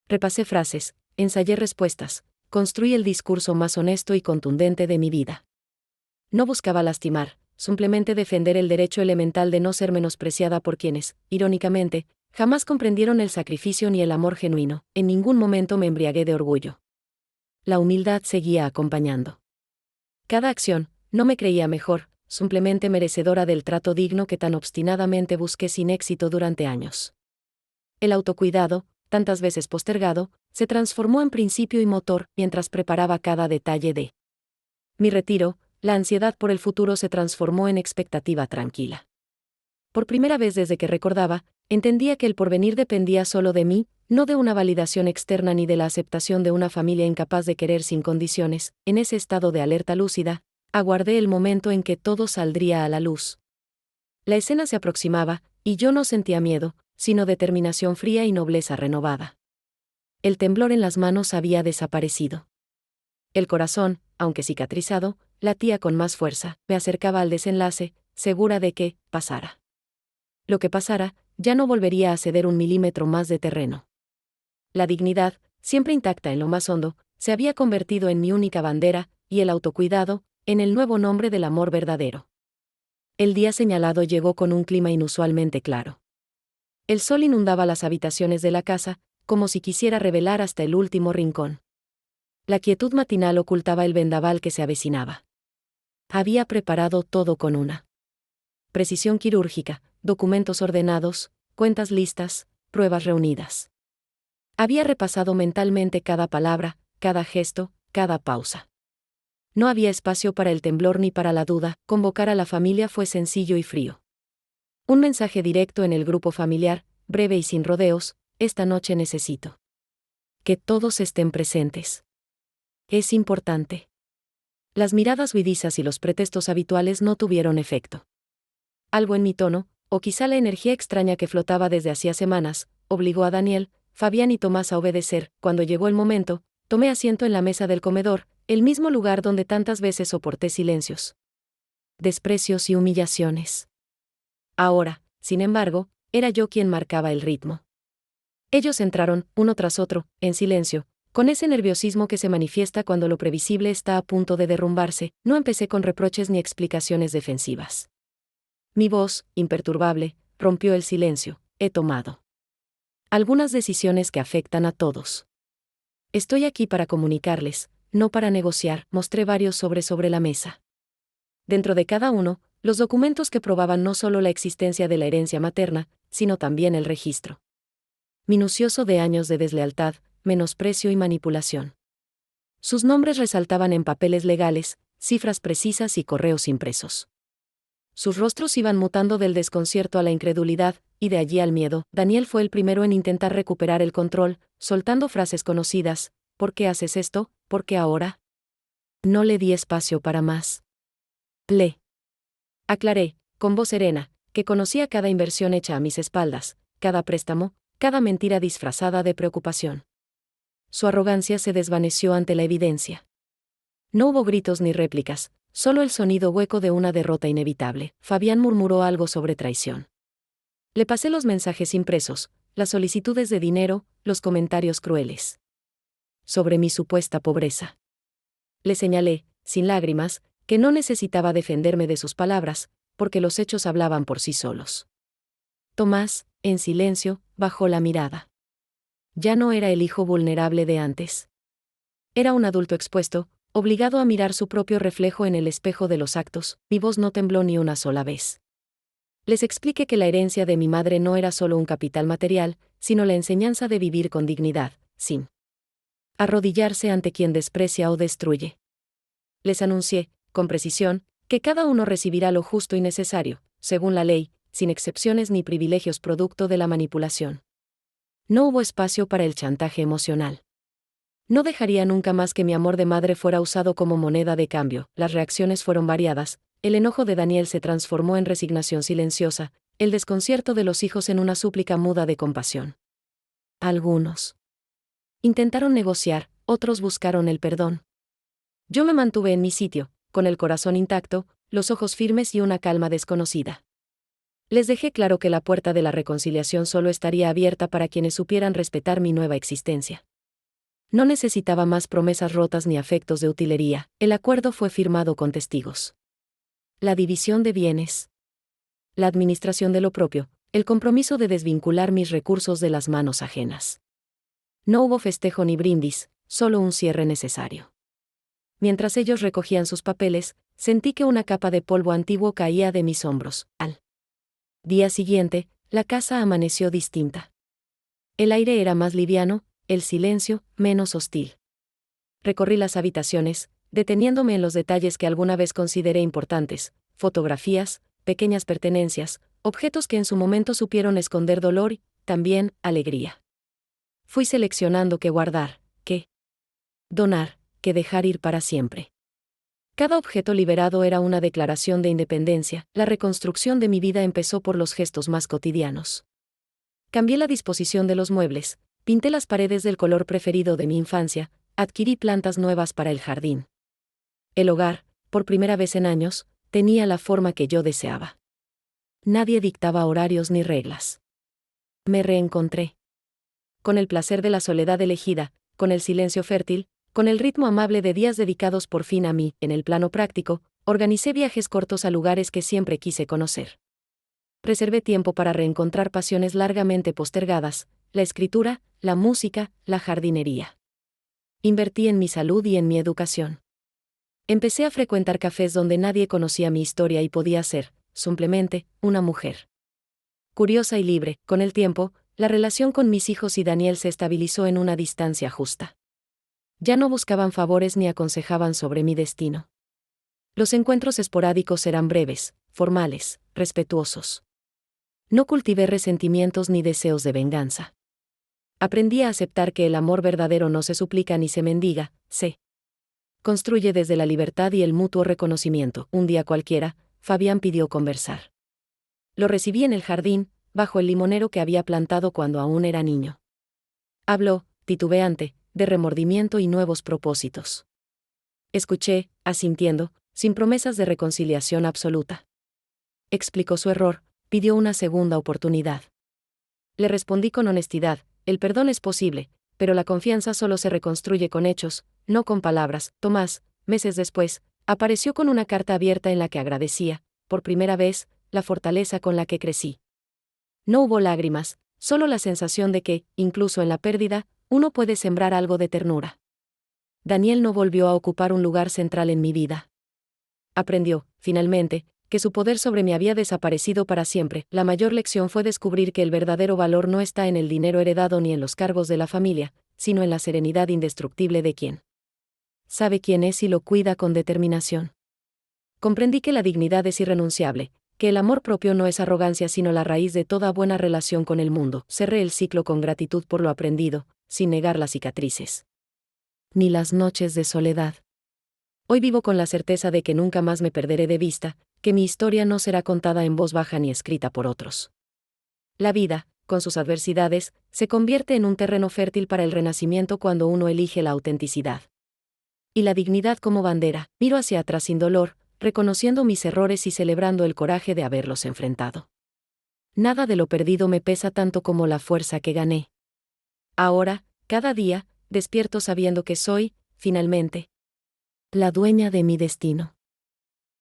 Repasé frases, ensayé respuestas, construí el discurso más honesto y contundente de mi vida. No buscaba lastimar, simplemente defender el derecho elemental de no ser menospreciada por quienes, irónicamente, jamás comprendieron el sacrificio ni el amor genuino. En ningún momento me embriagué de orgullo. La humildad seguía acompañando cada acción. No me creía mejor, simplemente merecedora del trato digno que tan obstinadamente busqué sin éxito durante años. El autocuidado, tantas veces postergado, se transformó en principio y motor mientras preparaba cada detalle de mi retiro. La ansiedad por el futuro se transformó en expectativa tranquila. Por primera vez desde que recordaba, entendía que el porvenir dependía solo de mí, no de una validación externa ni de la aceptación de una familia incapaz de querer sin condiciones. En ese estado de alerta lúcida, aguardé el momento en que todo saldría a la luz. La escena se aproximaba, y yo no sentía miedo, sino determinación fría y nobleza renovada. El temblor en las manos había desaparecido. El corazón, aunque cicatrizado, latía con más fuerza. Me acercaba al desenlace, segura de que, pasara lo que pasara, ya no volvería a ceder un milímetro más de terreno. La dignidad, siempre intacta en lo más hondo, se había convertido en mi única bandera, y el autocuidado, en el nuevo nombre del amor verdadero. El día señalado llegó con un clima inusualmente claro. El sol inundaba las habitaciones de la casa, como si quisiera revelar hasta el último rincón. La quietud matinal ocultaba el vendaval que se avecinaba. Había preparado todo con una precisión quirúrgica, documentos ordenados, cuentas listas, pruebas reunidas. Había repasado mentalmente cada palabra, cada gesto, cada pausa. No había espacio para el temblor ni para la duda. Convocar a la familia fue sencillo y frío. Un mensaje directo en el grupo familiar, breve y sin rodeos: esta noche necesito que todos estén presentes. Es importante. Las miradas huidizas y los pretextos habituales no tuvieron efecto. Algo en mi tono, o quizá la energía extraña que flotaba desde hacía semanas, obligó a Daniel, Fabián y Tomás a obedecer. Cuando llegó el momento, tomé asiento en la mesa del comedor, el mismo lugar donde tantas veces soporté silencios, desprecios y humillaciones. Ahora, sin embargo, era yo quien marcaba el ritmo. Ellos entraron, uno tras otro, en silencio, con ese nerviosismo que se manifiesta cuando lo previsible está a punto de derrumbarse. No empecé con reproches ni explicaciones defensivas. Mi voz, imperturbable, rompió el silencio. He tomado algunas decisiones que afectan a todos. Estoy aquí para comunicarles, no para negociar. Mostré varios sobre la mesa. Dentro de cada uno, los documentos que probaban no solo la existencia de la herencia materna, sino también el registro minucioso de años de deslealtad, menosprecio y manipulación. Sus nombres resaltaban en papeles legales, cifras precisas y correos impresos. Sus rostros iban mutando del desconcierto a la incredulidad, y de allí al miedo. Daniel fue el primero en intentar recuperar el control, soltando frases conocidas: ¿por qué haces esto? ¿Por qué ahora? No le di espacio para más. Le aclaré, con voz serena, que conocía cada inversión hecha a mis espaldas, cada préstamo, cada mentira disfrazada de preocupación. Su arrogancia se desvaneció ante la evidencia. No hubo gritos ni réplicas, solo el sonido hueco de una derrota inevitable. Fabián murmuró algo sobre traición. Le pasé los mensajes impresos, las solicitudes de dinero, los comentarios crueles sobre mi supuesta pobreza. Le señalé, sin lágrimas, que no necesitaba defenderme de sus palabras, porque los hechos hablaban por sí solos. Tomás, en silencio, bajó la mirada. Ya no era el hijo vulnerable de antes. Era un adulto expuesto, obligado a mirar su propio reflejo en el espejo de los actos. Mi voz no tembló ni una sola vez. Les expliqué que la herencia de mi madre no era solo un capital material, sino la enseñanza de vivir con dignidad, sin arrodillarse ante quien desprecia o destruye. Les anuncié, con precisión, que cada uno recibirá lo justo y necesario, según la ley, sin excepciones ni privilegios producto de la manipulación. No hubo espacio para el chantaje emocional. No dejaría nunca más que mi amor de madre fuera usado como moneda de cambio. Las reacciones fueron variadas. El enojo de Daniel se transformó en resignación silenciosa, el desconcierto de los hijos en una súplica muda de compasión. Algunos intentaron negociar, otros buscaron el perdón. Yo me mantuve en mi sitio, con el corazón intacto, los ojos firmes y una calma desconocida. Les dejé claro que la puerta de la reconciliación solo estaría abierta para quienes supieran respetar mi nueva existencia. No necesitaba más promesas rotas ni afectos de utilería. El acuerdo fue firmado con testigos. La división de bienes, la administración de lo propio, el compromiso de desvincular mis recursos de las manos ajenas. No hubo festejo ni brindis, solo un cierre necesario. Mientras ellos recogían sus papeles, sentí que una capa de polvo antiguo caía de mis hombros. Al día siguiente, la casa amaneció distinta. El aire era más liviano, el silencio, menos hostil. Recorrí las habitaciones, deteniéndome en los detalles que alguna vez consideré importantes: fotografías, pequeñas pertenencias, objetos que en su momento supieron esconder dolor y, también, alegría. Fui seleccionando qué guardar, qué donar, qué dejar ir para siempre. Cada objeto liberado era una declaración de independencia. La reconstrucción de mi vida empezó por los gestos más cotidianos. Cambié la disposición de los muebles, pinté las paredes del color preferido de mi infancia, adquirí plantas nuevas para el jardín. El hogar, por primera vez en años, tenía la forma que yo deseaba. Nadie dictaba horarios ni reglas. Me reencontré con el placer de la soledad elegida, con el silencio fértil, con el ritmo amable de días dedicados por fin a mí. En el plano práctico, organicé viajes cortos a lugares que siempre quise conocer. reservé tiempo para reencontrar pasiones largamente postergadas, la escritura, la música, la jardinería. Invertí en mi salud y en mi educación. Empecé a frecuentar cafés donde nadie conocía mi historia y podía ser, simplemente, una mujer curiosa y libre. Con el tiempo, la relación con mis hijos y Daniel se estabilizó en una distancia justa. Ya no buscaban favores ni aconsejaban sobre mi destino. Los encuentros esporádicos eran breves, formales, respetuosos. No cultivé resentimientos ni deseos de venganza. Aprendí a aceptar que el amor verdadero no se suplica ni se mendiga, se construye desde la libertad y el mutuo reconocimiento. Un día cualquiera, Fabián pidió conversar. Lo recibí en el jardín, bajo el limonero que había plantado cuando aún era niño. Habló, titubeante, de remordimiento y nuevos propósitos. Escuché, asintiendo, sin promesas de reconciliación absoluta. Explicó su error, pidió una segunda oportunidad. Le respondí con honestidad: el perdón es posible, pero la confianza solo se reconstruye con hechos, no con palabras. Tomás, meses después, apareció con una carta abierta en la que agradecía, por primera vez, la fortaleza con la que crecí. No hubo lágrimas, solo la sensación de que, incluso en la pérdida, uno puede sembrar algo de ternura. Daniel no volvió a ocupar un lugar central en mi vida. Aprendió, finalmente, que su poder sobre mí había desaparecido para siempre. La mayor lección fue descubrir que el verdadero valor no está en el dinero heredado ni en los cargos de la familia, sino en la serenidad indestructible de quien sabe quién es y lo cuida con determinación. Comprendí que la dignidad es irrenunciable, que el amor propio no es arrogancia sino la raíz de toda buena relación con el mundo. Cerré el ciclo con gratitud por lo aprendido, sin negar las cicatrices ni las noches de soledad. Hoy vivo con la certeza de que nunca más me perderé de vista, que mi historia no será contada en voz baja ni escrita por otros. La vida, con sus adversidades, se convierte en un terreno fértil para el renacimiento cuando uno elige la autenticidad y la dignidad como bandera. Miro hacia atrás sin dolor, reconociendo mis errores y celebrando el coraje de haberlos enfrentado. Nada de lo perdido me pesa tanto como la fuerza que gané. Ahora, cada día, despierto sabiendo que soy, finalmente, la dueña de mi destino.